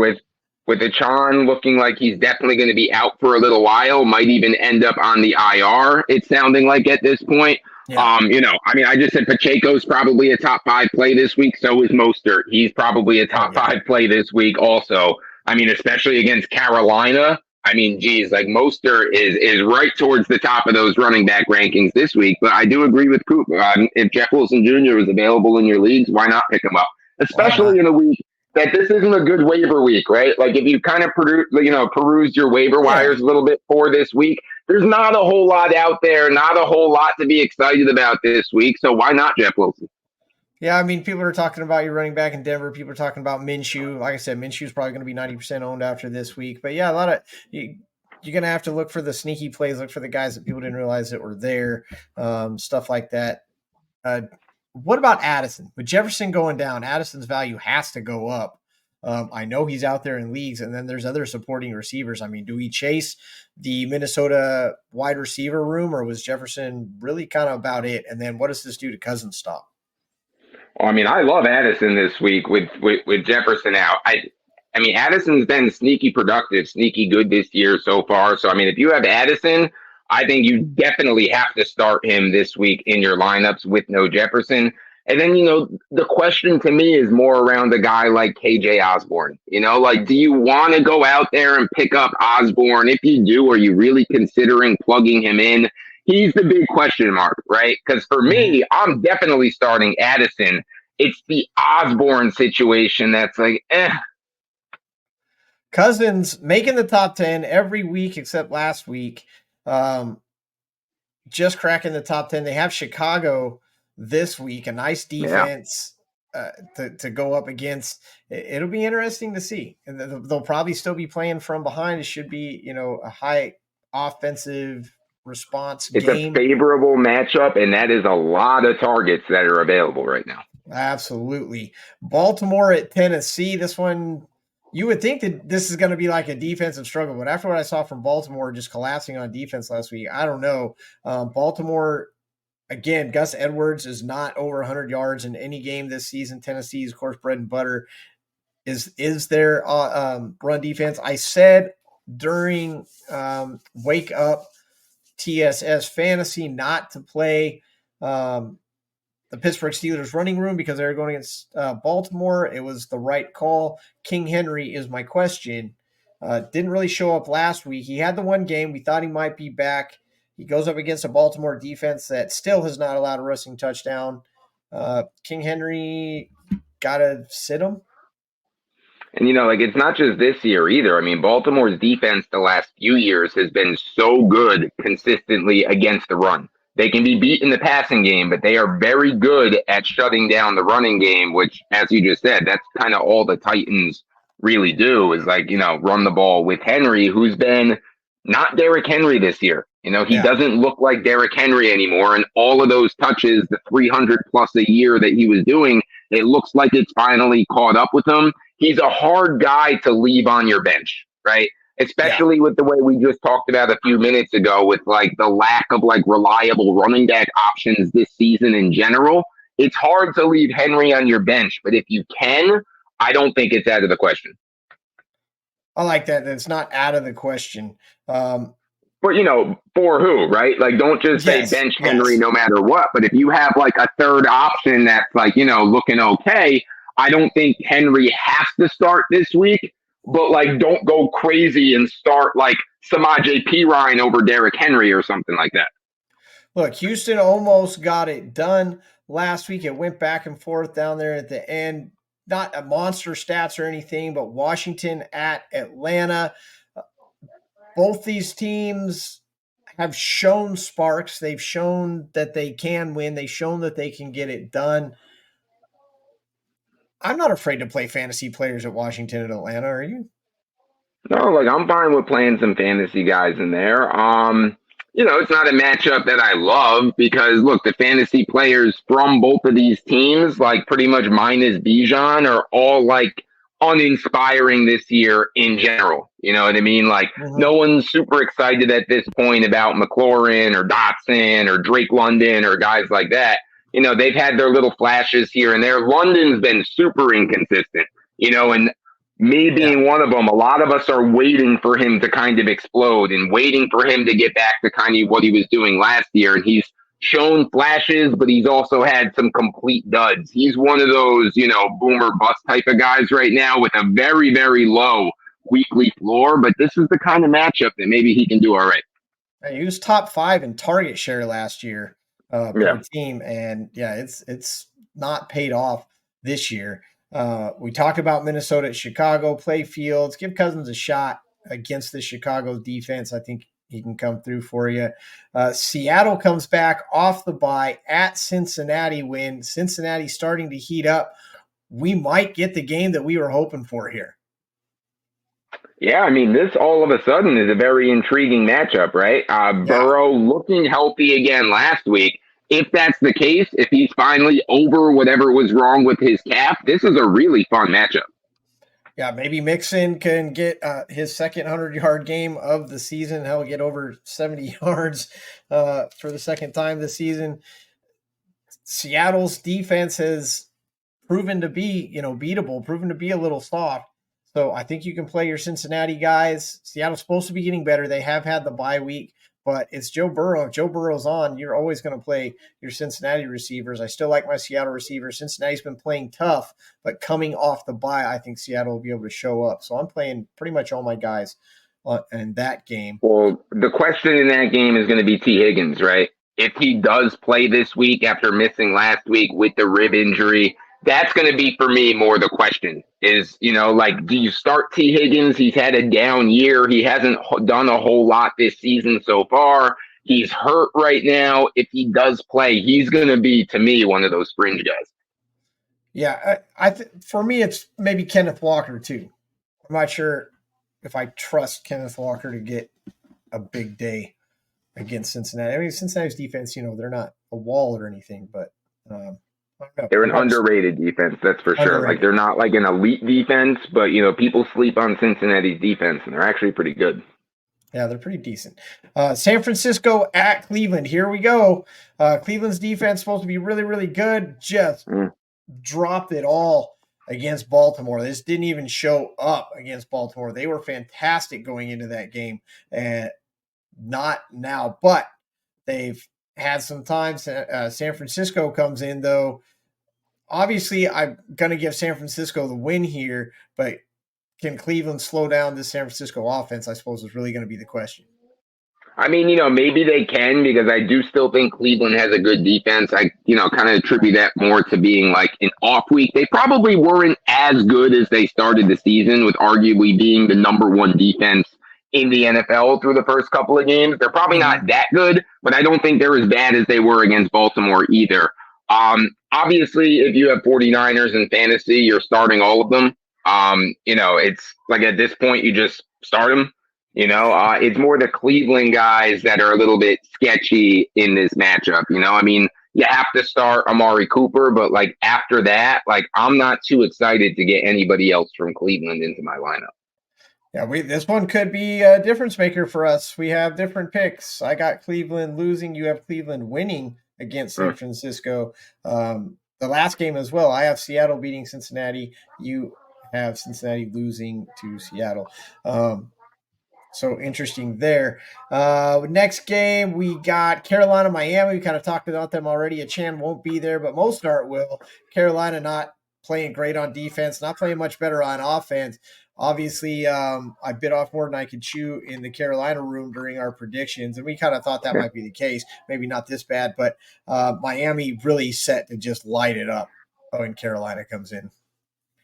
With Achan looking like he's definitely going to be out for a little while, might even end up on the IR, it's sounding like at this point. Yeah. I just said Pacheco's probably a top 5 play this week. So is Mostert. He's probably a top 5 play this week also. I mean, especially against Carolina. I mean, geez, Mostert is right towards the top of those running back rankings this week. But I do agree with Cooper. If Jeff Wilson Jr. is available in your leagues, why not pick him up? Especially in a week that this isn't a good waiver week, right? Like if you kind of peruse your waiver Yeah. wires a little bit for this week, there's not a whole lot out there, not a whole lot to be excited about this week. So why not Jeff Wilson? Yeah, I mean, people are talking about your running back in Denver. People are talking about Minshew. Like I said, Minshew's probably going to be 90% owned after this week. But yeah, a lot of you're going to have to look for the sneaky plays, look for the guys that people didn't realize that were there, stuff like that. What about Addison? With Jefferson going down, Addison's value has to go up. I know he's out there in leagues, and then there's other supporting receivers. I mean, do we chase the Minnesota wide receiver room, or was Jefferson really kind of about it? And then what does this do to Cousins' stock? Well, I mean, I love Addison this week with Jefferson out. I mean, Addison's been sneaky productive, sneaky good this year so far. So, I mean, if you have Addison, I think you definitely have to start him this week in your lineups with no Jefferson. And then, the question to me is more around a guy like KJ Osborne. Like, do you want to go out there and pick up Osborne? If you do, are you really considering plugging him in? He's the big question mark, right? Because for me, I'm definitely starting Addison. It's the Osborne situation that's like, Cousins making the top 10 every week except last week. Just cracking the top 10. They have Chicago this week, a nice defense to go up against. It'll be interesting to see. And they'll probably still be playing from behind. It should be, a high offensive response it's game. A favorable matchup, and that is a lot of targets that are available right now. Absolutely. Baltimore at Tennessee. This one, you would think that this is going to be like a defensive struggle, but after what I saw from Baltimore just collapsing on defense last week, I don't know. Baltimore, again, Gus Edwards is not over 100 yards in any game this season. Tennessee's, of course, bread and butter is their run defense. I said during Wake Up TSS Fantasy not to play the Pittsburgh Steelers running room because they were going against Baltimore. It was the right call. King Henry is my question. Didn't really show up last week. He had the one game. We thought he might be back. He goes up against a Baltimore defense that still has not allowed a rushing touchdown. King Henry, got to sit him. And, it's not just this year either. I mean, Baltimore's defense the last few years has been so good consistently against the run. They can be beat in the passing game, but they are very good at shutting down the running game, which, as you just said, that's kind of all the Titans really do is run the ball with Henry, who's been not Derrick Henry this year. He doesn't look like Derrick Henry anymore. And all of those touches, the 300 plus a year that he was doing, it looks like it's finally caught up with him. He's a hard guy to leave on your bench, right? Especially with the way we just talked about a few minutes ago with the lack of reliable running back options this season in general. It's hard to leave Henry on your bench, but if you can, I don't think it's out of the question. I like that. It's not out of the question. But, for who, right? Don't just say bench Henry no matter what. But if you have a third option that's looking okay, I don't think Henry has to start this week. But don't go crazy and start Samaje Perine over Derrick Henry or something like that. Look, Houston almost got it done last week. It went back and forth down there at the end. Not a monster stats or anything, but Washington at Atlanta. Both these teams have shown sparks. They've shown that they can win. They've shown that they can get it done. I'm not afraid to play fantasy players at Washington and Atlanta. Are you? No, I'm fine with playing some fantasy guys in there. It's not a matchup that I love because look, the fantasy players from both of these teams, pretty much minus Bijan, are all uninspiring this year in general. You know what I mean? No one's super excited at this point about McLaurin or Dotson or Drake London or guys like that. They've had their little flashes here and there. London's been super inconsistent, and me being one of them, a lot of us are waiting for him to kind of explode and waiting for him to get back to kind of what he was doing last year. And he's shown flashes, but he's also had some complete duds. He's one of those, boomer bust type of guys right now with a very, very low weekly floor. But this is the kind of matchup that maybe he can do all right. He was top 5 in target share last year. Per team, and it's not paid off this year. We talked about Minnesota at Chicago. Play Fields. Give Cousins a shot against the Chicago defense. I think he can come through for you. Seattle comes back off the bye at Cincinnati when Cincinnati's starting to heat up. We might get the game that we were hoping for here. Yeah, I mean, this all of a sudden is a very intriguing matchup, right? Burrow looking healthy again last week. If that's the case, if he's finally over whatever was wrong with his calf, this is a really fun matchup. Yeah, maybe Mixon can get his second 100-yard game of the season. He'll get over 70 yards for the second time this season. Seattle's defense has proven to be, beatable, proven to be a little soft. So I think you can play your Cincinnati guys. Seattle's supposed to be getting better. They have had the bye week, but it's Joe Burrow. If Joe Burrow's on, you're always going to play your Cincinnati receivers. I still like my Seattle receivers. Cincinnati's been playing tough, but coming off the bye, I think Seattle will be able to show up. So I'm playing pretty much all my guys in that game. Well, the question in that game is going to be T. Higgins, right? If he does play this week after missing last week with the rib injury, that's going to be, for me, more the question is, do you start T. Higgins? He's had a down year. He hasn't done a whole lot this season so far. He's hurt right now. If he does play, he's going to be, to me, one of those fringe guys. Yeah, for me, it's maybe Kenneth Walker, too. I'm not sure if I trust Kenneth Walker to get a big day against Cincinnati. I mean, Cincinnati's defense, they're not a wall or anything, but they're an underrated defense, that's for sure. Like, they're not like an elite defense, but people sleep on Cincinnati's defense, and they're actually pretty good. Yeah, they're pretty decent. San Francisco at Cleveland. Here we go. Cleveland's defense supposed to be really, really good. Just dropped it all against Baltimore. This didn't even show up against Baltimore. They were fantastic going into that game, and not now, but they've had some time. San Francisco comes in, though. Obviously, I'm going to give San Francisco the win here, but can Cleveland slow down this San Francisco offense, I suppose, is really going to be the question. I mean, maybe they can, because I do still think Cleveland has a good defense. I, kind of attribute that more to being like an off week. They probably weren't as good as they started the season, with arguably being the number one defense in the NFL through the first couple of games. They're probably not that good, but I don't think they're as bad as they were against Baltimore either. Obviously, if you have 49ers in fantasy, you're starting all of them. It's like at this point, you just start them. It's more the Cleveland guys that are a little bit sketchy in this matchup. I mean, you have to start Amari Cooper, but like after that, like I'm not too excited to get anybody else from Cleveland into my lineup. Yeah, this one could be a difference maker for us. We have different picks. I got Cleveland losing. You have Cleveland winning against San Francisco. The last game as well, I have Seattle beating Cincinnati. You have Cincinnati losing to Seattle. So interesting there. Next game, we got Carolina, Miami. We kind of talked about them already. Achan won't be there, but Mostert will. Carolina not playing great on defense, not playing much better on offense. Obviously, I bit off more than I could chew in the Carolina room during our predictions, and we kind of thought that might be the case. Maybe not this bad, but Miami really set to just light it up when Carolina comes in.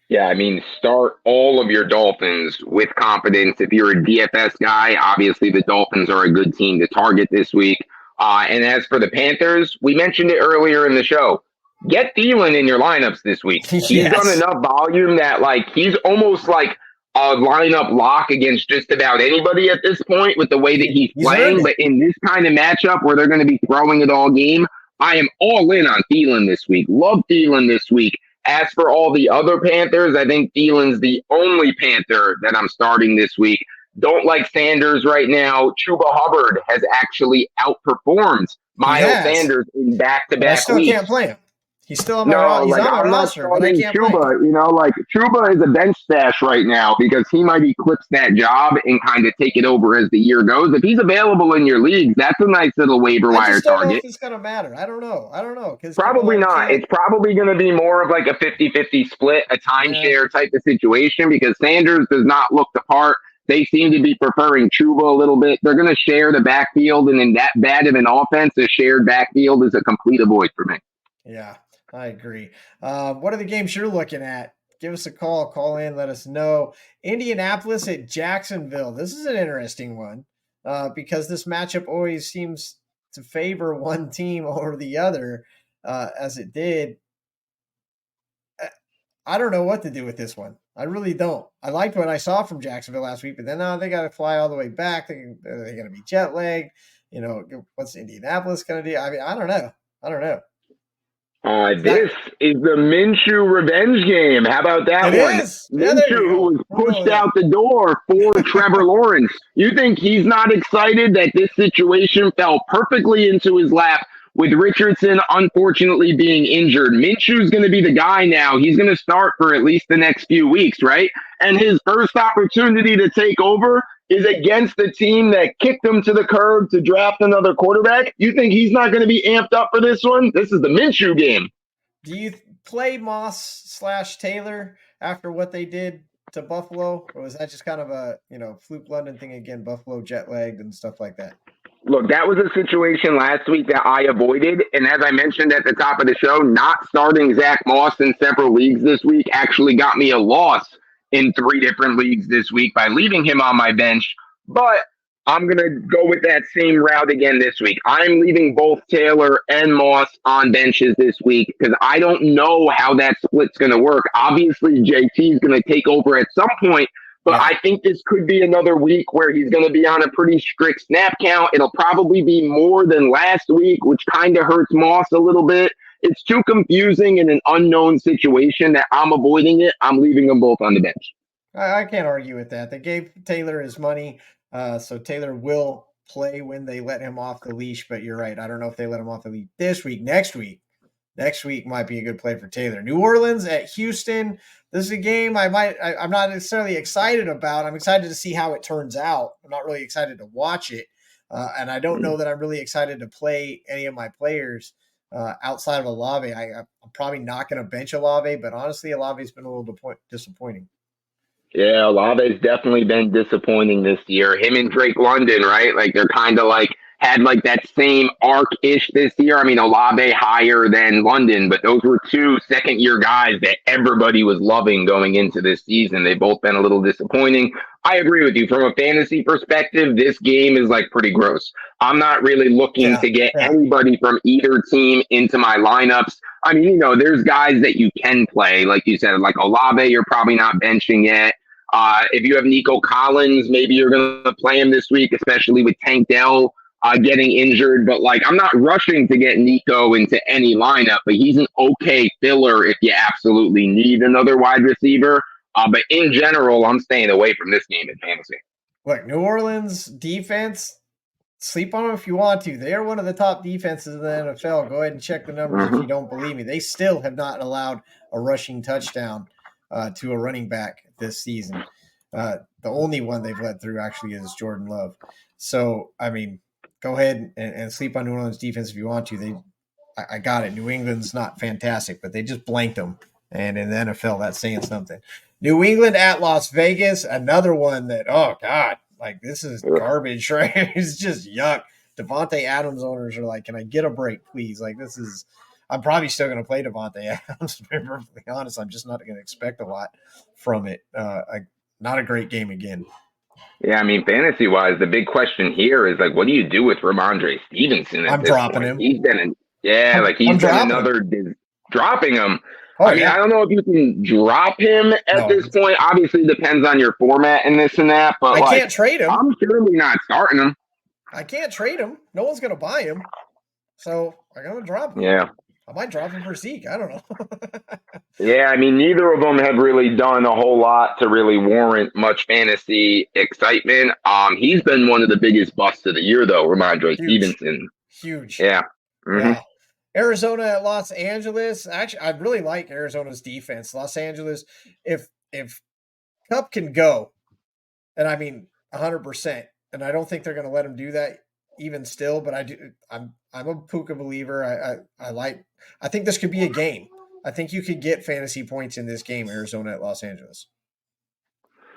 Yeah, I mean, start all of your Dolphins with confidence. If you're a DFS guy, obviously the Dolphins are a good team to target this week. And as for the Panthers, we mentioned it earlier in the show. Get Thielen in your lineups this week. He's done enough volume that, like, he's almost like a lineup lock against just about anybody at this point with the way that he's playing. But in this kind of matchup where they're going to be throwing it all game, I am all in on Thielen this week. Love Thielen this week. As for all the other Panthers, I think Thielen's the only Panther that I'm starting this week. Don't like Sanders right now. Chuba Hubbard has actually outperformed Miles Sanders in back-to-back weeks. I still can't play him. He's still on my roster, but I can't Chuba, Chuba is a bench stash right now because he might eclipse that job and kind of take it over as the year goes. If he's available in your leagues, that's a nice little waiver wire target. I don't know if it's going to matter. I don't know. Probably not. It's probably going to be more of like a 50-50 split, a timeshare type of situation, because Sanders does not look the part. They seem to be preferring Chuba a little bit. They're going to share the backfield, and in that bad of an offense, a shared backfield is a complete avoid for me. Yeah. I agree. What are the games you're looking at? give us a call. Call in, let us know. Indianapolis at Jacksonville. This is an interesting one because this matchup always seems to favor one team over the other, as it did. I don't know what to do with this one. I really don't. I liked what I saw from Jacksonville last week, but then now they got to fly all the way back. They're going to be jet lagged. What's Indianapolis going to do? I mean, I don't know. This is the Minshew revenge game. How about that it one? Is. Yeah, Minshew, who was pushed out the door for Trevor Lawrence. You think he's not excited that this situation fell perfectly into his lap with Richardson unfortunately being injured? Minshew's going to be the guy now. He's going to start for at least the next few weeks, right? And his first opportunity to take over is against the team that kicked him to the curb to draft another quarterback. You think he's not going to be amped up for this one? This is the Minshew game. Do you play Moss/Taylor after what they did to Buffalo? Or was that just kind of a, fluke London thing again, Buffalo jet lagged and stuff like that? Look, that was a situation last week that I avoided. And as I mentioned at the top of the show, not starting Zach Moss in several leagues this week actually got me a loss in 3 different leagues this week by leaving him on my bench. But I'm going to go with that same route again this week. I'm leaving both Taylor and Moss on benches this week because I don't know how that split's going to work. Obviously, JT is going to take over at some point, but I think this could be another week where he's going to be on a pretty strict snap count. It'll probably be more than last week, which kind of hurts Moss a little bit. It's too confusing in an unknown situation that I'm avoiding it. I'm leaving them both on the bench. I can't argue with that. They gave Taylor his money, so Taylor will play when they let him off the leash. But you're right. I don't know if they let him off the leash this week. Next week might be a good play for Taylor. New Orleans at Houston. This is a game I'm not necessarily excited about. I'm excited to see how it turns out. I'm not really excited to watch it, and I don't know that I'm really excited to play any of my players. Outside of Olave, I'm probably not going to bench Olave, but honestly, Olave's been a little disappointing. Yeah, Olave's definitely been disappointing this year. Him and Drake London, right? Like they're kind of like had like that same arc-ish this year. I mean, Olave higher than London, but those were 2 second-year guys that everybody was loving going into this season. They've both been a little disappointing. I agree with you. From a fantasy perspective, this game is like pretty gross. I'm not really looking to get anybody from either team into my lineups. I mean, there's guys that you can play. Like you said, like Olave, you're probably not benching yet. If you have Nico Collins, maybe you're going to play him this week, especially with Tank Dell getting injured. But like, I'm not rushing to get Nico into any lineup, but he's an okay filler if you absolutely need another wide receiver. But in general, I'm staying away from this game in fantasy. Look, New Orleans defense, sleep on them if you want to. They are one of the top defenses in the NFL. Go ahead and check the numbers if you don't believe me. They still have not allowed a rushing touchdown to a running back this season. The only one they've let through actually is Jordan Love. So, I mean, go ahead and sleep on New Orleans defense if you want to. I got it. New England's not fantastic, but they just blanked them. And in the NFL, that's saying something. New England at Las Vegas, another one that, oh, God, like this is garbage, right? It's just yuck. Devontae Adams owners are like, can I get a break, please? Like this is – I'm probably still going to play Devontae Adams, to be perfectly honest. I'm just not going to expect a lot from it. Not a great game again. Yeah, I mean, fantasy-wise, the big question here is, like, what do you do with Ramondre Stevenson at I'm this dropping point? him. He's been dropping him. Oh, I mean, I don't know if you can drop him at this point. Obviously, depends on your format and this and that. But I can't trade him. I'm surely not starting him. I can't trade him. No one's going to buy him. So I'm going to drop him. Yeah. I might drop him for Zeke. I don't know. Yeah, I mean, neither of them have really done a whole lot to really warrant much fantasy excitement. He's been one of the biggest busts of the year, though, Ramondre Stevenson. Huge. Yeah. Mm-hmm. Yeah. Arizona at Los Angeles. Actually, I really like Arizona's defense. Los Angeles, if Kupp can go, and I mean 100%, and I don't think they're going to let him do that even still, but I'm a Puka believer. I think this could be a game. I think you could get fantasy points in this game, Arizona at Los Angeles.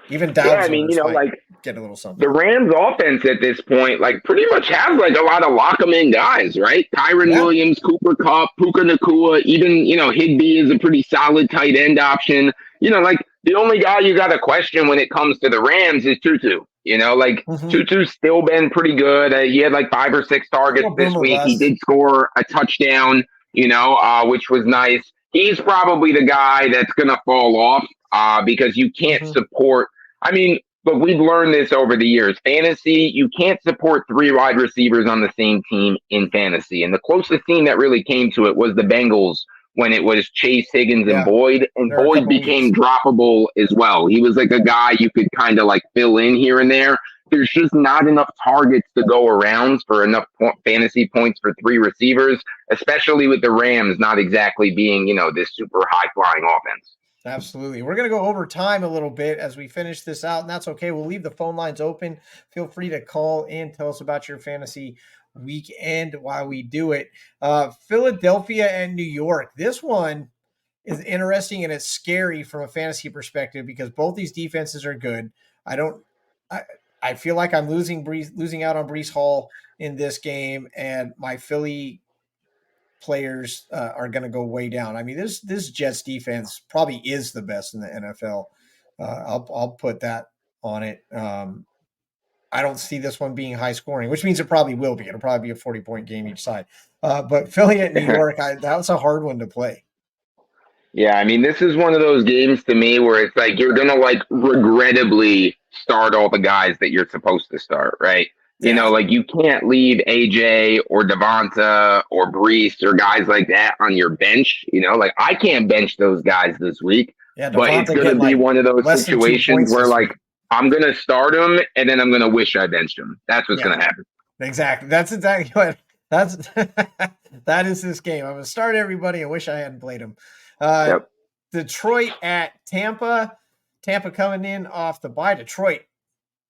Even Yeah, I Dobbs mean, might like get a little something. the Rams offense at this point, like pretty much has like a lot of lock 'em in guys, right? Kyron Williams, Cooper Kupp, Puka Nakua, even, Higbee is a pretty solid tight end option. Like the only guy you got to question when it comes to the Rams is Tutu. Tutu's still been pretty good. He had like 5 or 6 targets this week. He did score a touchdown, which was nice. He's probably the guy that's going to fall off because you can't support. I mean, but we've learned this over the years. Fantasy, you can't support 3 wide receivers on the same team in fantasy. And the closest team that really came to it was the Bengals when it was Chase, Higgins, and Boyd. And Boyd became droppable as well. He was like a guy you could kind of like fill in here and there. There's just not enough targets to go around for enough fantasy points for 3 receivers, especially with the Rams not exactly being, this super high-flying offense. Absolutely. We're going to go over time a little bit as we finish this out, and that's okay. We'll leave the phone lines open. Feel free to call in, tell us about your fantasy weekend while we do it. Philadelphia and New York. This one is interesting and it's scary from a fantasy perspective because both these defenses are good. I feel like I'm losing out on Breece Hall in this game, and my Philly players are going to go way down. I mean, this Jets defense probably is the best in the NFL. I'll put that on it. I don't see this one being high scoring, which means it probably will be. It'll probably be a 40-point game each side. But Philly at New York, that was a hard one to play. Yeah, I mean, this is one of those games to me where it's like you're going to like regrettably start all the guys that you're supposed to start, right? Yeah. Like you can't leave AJ or Devonta or Breece or guys like that on your bench. Like I can't bench those guys this week. Yeah, but it's going to be one of those situations where like I'm going to start them and then I'm going to wish I benched them. That's what's going to happen. Exactly. That's exactly what that is this game. I'm going to start everybody and wish I hadn't played them. Detroit at Tampa. Tampa coming in off the bye. Detroit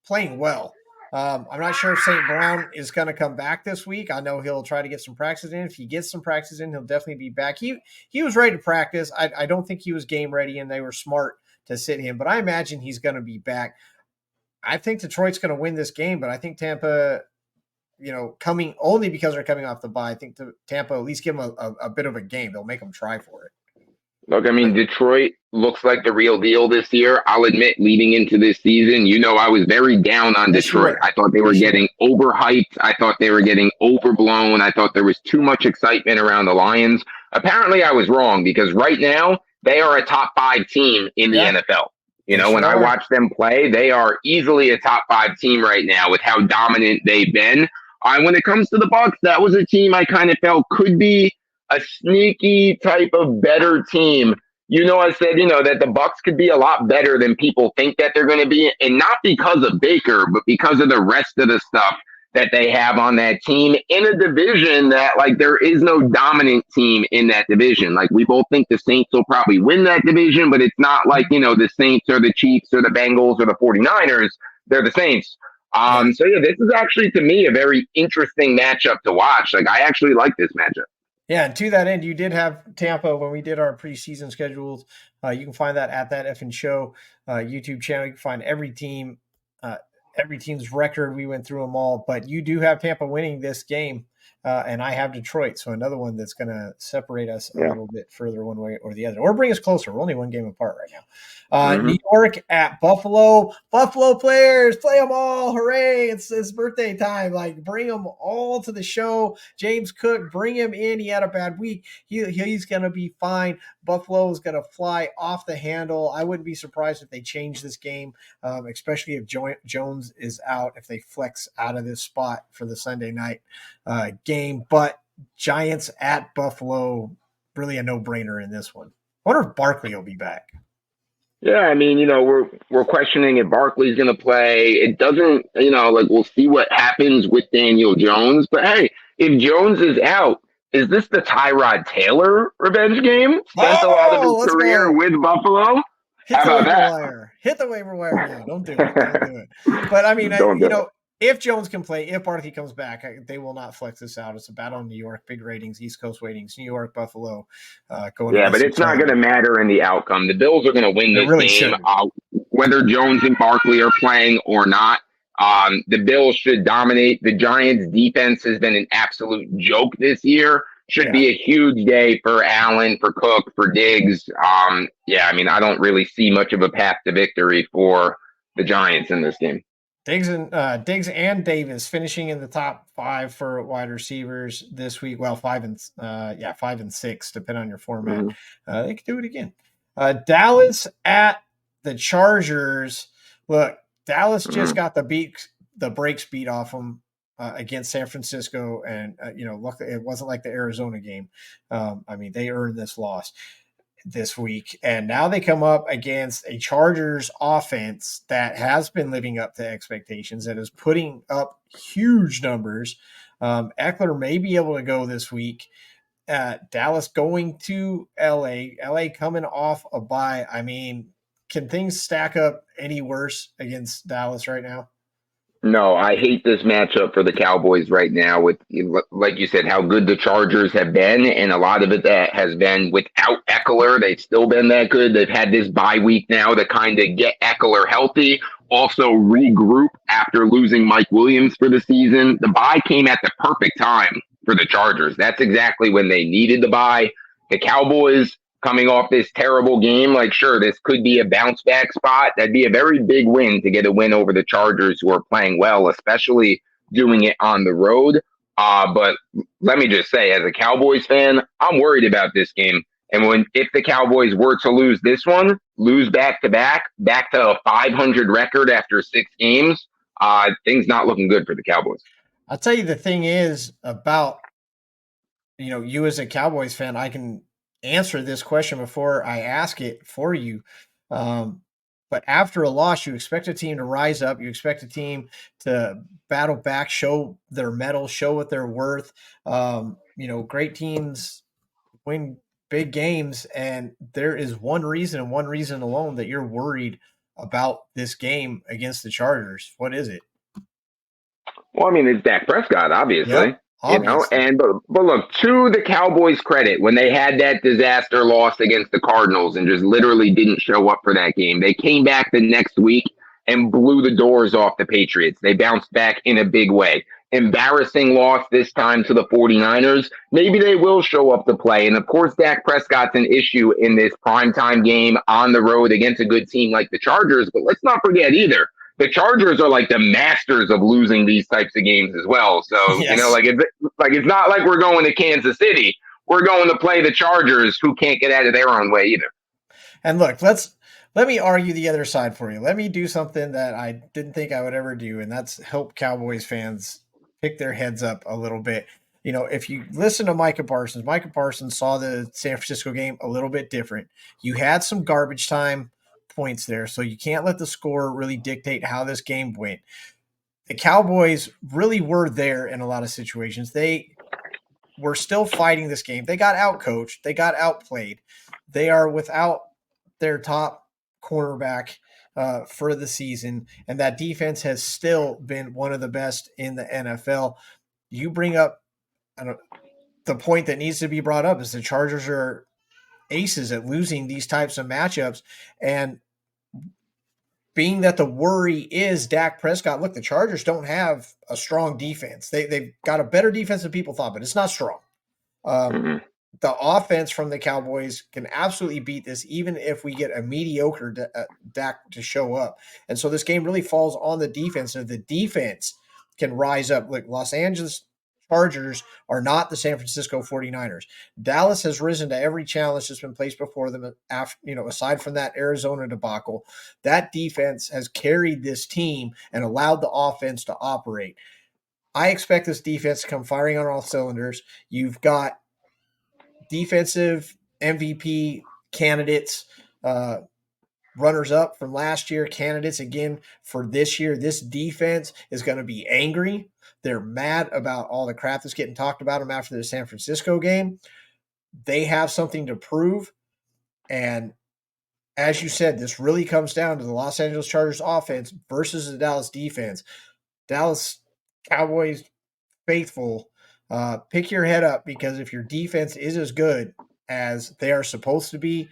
playing well. I'm not sure if St. Brown is going to come back this week. I know he'll try to get some practice in. If he gets some practice in, he'll definitely be back. He was ready to practice. I don't think he was game ready, and they were smart to sit him. But I imagine he's going to be back. I think Detroit's going to win this game, but I think Tampa, coming only because they're coming off the bye, I think Tampa at least give them a bit of a game. They'll make them try for it. Look, I mean, Detroit looks like the real deal this year. I'll admit, leading into this season, I was very down on Detroit. I thought they were getting overhyped. I thought they were getting overblown. I thought there was too much excitement around the Lions. Apparently, I was wrong because right now, they are a top 5 team in the NFL. When I watch them play, they are easily a top 5 team right now with how dominant they've been. When it comes to the Bucs, that was a team I kind of felt could be a sneaky type of better team. I said, that the Bucs could be a lot better than people think that they're going to be. And not because of Baker, but because of the rest of the stuff that they have on that team in a division that, like, there is no dominant team in that division. Like, we both think the Saints will probably win that division, but it's not like, the Saints or the Chiefs or the Bengals or the 49ers. They're the Saints. So, yeah, this is actually, to me, a very interesting matchup to watch. Like, I actually like this matchup. Yeah, and to that end, you did have Tampa when we did our preseason schedules. You can find that at that EFIN Show YouTube channel. You can find every team's record. We went through them all, but you do have Tampa winning this game, and I have Detroit. So another one that's going to separate us a little bit further one way or the other, or bring us closer. We're only one game apart right now. New York at Buffalo. Buffalo players, play them all. Hooray. It's birthday time. Like, bring them all to the show. James Cook, bring him in. He had a bad week. He's going to be fine. Buffalo is going to fly off the handle. I wouldn't be surprised if they change this game, especially if Jones is out, if they flex out of this spot for the Sunday night game. But Giants at Buffalo, really a no-brainer in this one. I wonder if Barkley will be back. Yeah, I mean, we're questioning if Barkley's going to play. It doesn't, we'll see what happens with Daniel Jones. But, hey, if Jones is out, is this the Tyrod Taylor revenge game? Spent a lot of his career with Buffalo. How about that? Hit the waiver wire now. Don't do it. But, I mean, if Jones can play, if Barkley comes back, they will not flex this out. It's a battle in New York, big ratings, East Coast ratings, New York, Buffalo. But it's not going to matter in the outcome. The Bills are going to win this game. whether Jones and Barkley are playing or not. The Bills should dominate. The Giants' defense has been an absolute joke this year. Should be a huge day for Allen, for Cook, for Diggs. I don't really see much of a path to victory for the Giants in this game. Diggs and Davis finishing in the top 5 for wide receivers this week. Well, 5 and 6, depending on your format. Mm-hmm. They could do it again. Dallas at the Chargers. Look, Dallas just got the brakes beat off them against San Francisco, and look, it wasn't like the Arizona game. They earned this loss this week, and now they come up against a Chargers offense that has been living up to expectations, that is putting up huge numbers. Eckler may be able to go this week. Dallas going to LA coming off a bye. Can things stack up any worse against Dallas right now? No, I hate this matchup for the Cowboys right now with, like you said, how good the Chargers have been. And a lot of it that has been without Eckler. They've still been that good. They've had this bye week now to kind of get Eckler healthy, also regroup after losing Mike Williams for the season. The bye came at the perfect time for the Chargers. That's exactly when they needed the bye. The Cowboys coming off this terrible game, sure, this could be a bounce back spot. That'd be a very big win to get a win over the Chargers, who are playing well, especially doing it on the road. But let me just say, as a Cowboys fan, I'm worried about this game. And if the Cowboys were to lose this one, lose back to a 500 record after 6 games, things not looking good for the Cowboys. I'll tell you the thing is about, you as a Cowboys fan, I can answer this question before I ask it for you. But after a loss, you expect a team to rise up. You expect a team to battle back, show their mettle, show what they're worth. Great teams win big games, and there is one reason and one reason alone that you're worried about this game against the Chargers. What is it? Well, it's Dak Prescott, obviously. Yep. Obviously. But look, to the Cowboys' credit, when they had that disaster loss against the Cardinals and just literally didn't show up for that game, they came back the next week and blew the doors off the Patriots. They bounced back in a big way. Embarrassing loss this time to the 49ers. Maybe they will show up to play. And of course, Dak Prescott's an issue in this primetime game on the road against a good team like the Chargers. But let's not forget either, the Chargers are the masters of losing these types of games as well. So, yes. It's not like we're going to Kansas City. We're going to play the Chargers, who can't get out of their own way either. And look, let me argue the other side for you. Let me do something that I didn't think I would ever do, and that's help Cowboys fans pick their heads up a little bit. If you listen to Micah Parsons saw the San Francisco game a little bit different. You had some garbage time points there, so you can't let the score really dictate how this game went. The Cowboys really were there in a lot of situations. They were still fighting this game. They got outcoached. They got outplayed. They are without their top cornerback for the season, and that defense has still been one of the best in the NFL. You bring up the point that needs to be brought up is the Chargers are aces at losing these types of matchups, and being that the worry is Dak Prescott. Look, the Chargers don't have a strong defense. They've got a better defense than people thought, but it's not strong. The offense from the Cowboys can absolutely beat this, even if we get a mediocre Dak to show up. And so this game really falls on the defense. And if the defense can rise up, like Los Angeles Chargers are not the San Francisco 49ers. Dallas has risen to every challenge that's been placed before them, aside from that Arizona debacle. That defense has carried this team and allowed the offense to operate. I expect this defense to come firing on all cylinders. You've got defensive MVP candidates, runners-up from last year, candidates again for this year. This defense is going to be angry. They're mad about all the crap that's getting talked about them after the San Francisco game. They have something to prove. And as you said, this really comes down to the Los Angeles Chargers offense versus the Dallas defense. Dallas Cowboys faithful, pick your head up, because if your defense is as good as they are supposed to be,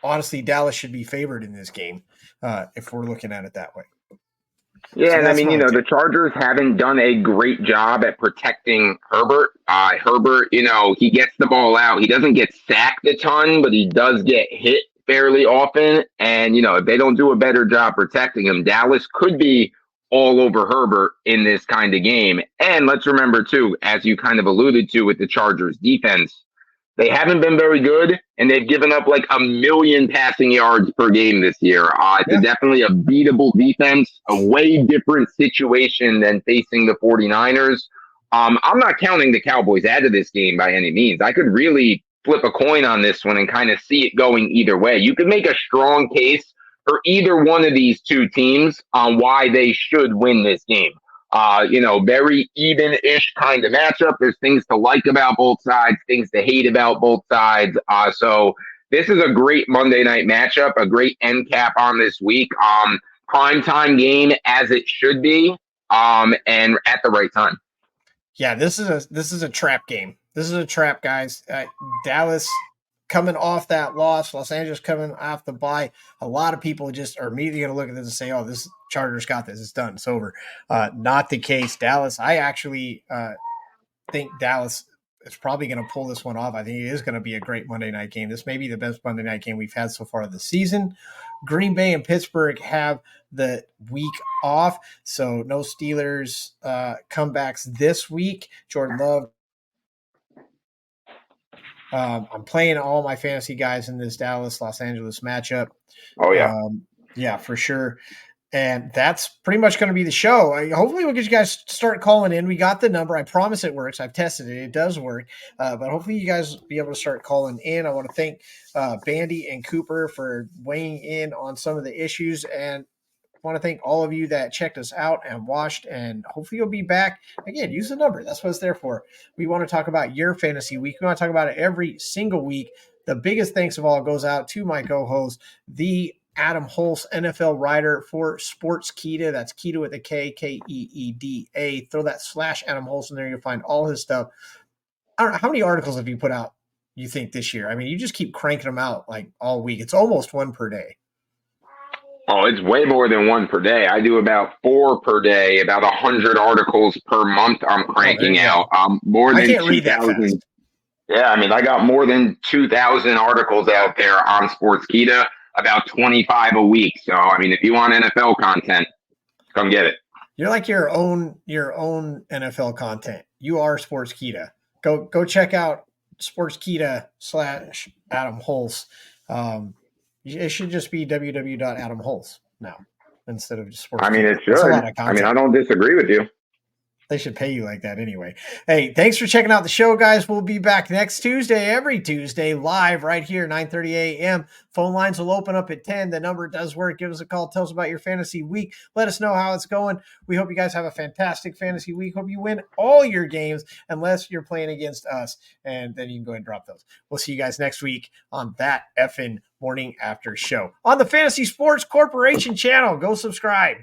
honestly, Dallas should be favored in this game if we're looking at it that way. Yeah, So and I that's mean, my take. the Chargers haven't done a great job at protecting Herbert. Herbert, he gets the ball out. He doesn't get sacked a ton, but he does get hit fairly often. And, if they don't do a better job protecting him, Dallas could be all over Herbert in this kind of game. And let's remember, too, as you kind of alluded to with the Chargers defense, they haven't been very good, and they've given up like 1 million passing yards per game this year. It's definitely a beatable defense, a way different situation than facing the 49ers. I'm not counting the Cowboys out of this game by any means. I could really flip a coin on this one and kind of see it going either way. You could make a strong case for either one of these two teams on why they should win this game. Very even-ish kind of matchup. There's things to like about both sides, things to hate about both sides. So this is a great Monday night matchup, a great end cap on this week. Primetime game as it should be, and at the right time. Yeah, this is a trap game. This is a trap, guys. Dallas coming off that loss, Los Angeles coming off the bye. A lot of people just are immediately going to look at this and say, "Oh, this Chargers got this. It's done. It's over." Not the case. Dallas. I actually think Dallas is probably going to pull this one off. I think it is going to be a great Monday night game. This may be the best Monday night game we've had so far this season. Green Bay and Pittsburgh have the week off, so no Steelers comebacks this week. Jordan Love. I'm playing all my fantasy guys in this Dallas-Los Angeles matchup. Oh, yeah. Yeah, for sure. And that's pretty much going to be the show. Hopefully we'll get you guys to start calling in. We got the number. I promise it works. I've tested it. It does work. But hopefully you guys will be able to start calling in. I want to thank Bandy and Cooper for weighing in on some of the issues. And I want to thank all of you that checked us out and watched. And hopefully you'll be back. Again, use the number. That's what it's there for. We want to talk about your fantasy week. We want to talk about it every single week. The biggest thanks of all goes out to my co-host, the Adam Hulse, NFL writer for Sportskeeda. That's Keeda with a K, Keeda. Throw that / Adam Hulse in there. You'll find all his stuff. I don't know. How many articles have you put out, you think, this year? I mean, you just keep cranking them out like all week. It's almost one per day. Oh, it's way more than one per day. I do about 4 per day, about 100 articles per month I'm cranking out. More than 2,000. Yeah, I mean, I got more than 2,000 articles out there on Sportskeeda, about 25 a week. So, I mean, if you want NFL content, come get it. You're like your own NFL content. You are Sportskeeda. Go check out Sportskeeda / Adam Hulse. It should just be www.adamhulse now instead of just Sportskeeda. I mean, it should. I mean, I don't disagree with you. They should pay you like that anyway. Hey, thanks for checking out the show, guys. We'll be back next Tuesday, every Tuesday, live right here, 9:30 a.m. Phone lines will open up at 10. The number does work. Give us a call. Tell us about your fantasy week. Let us know how it's going. We hope you guys have a fantastic fantasy week. Hope you win all your games, unless you're playing against us, and then you can go ahead and drop those. We'll see you guys next week on that EFIN Morning After Show on the Fantasy Sports Corporation channel. Go subscribe.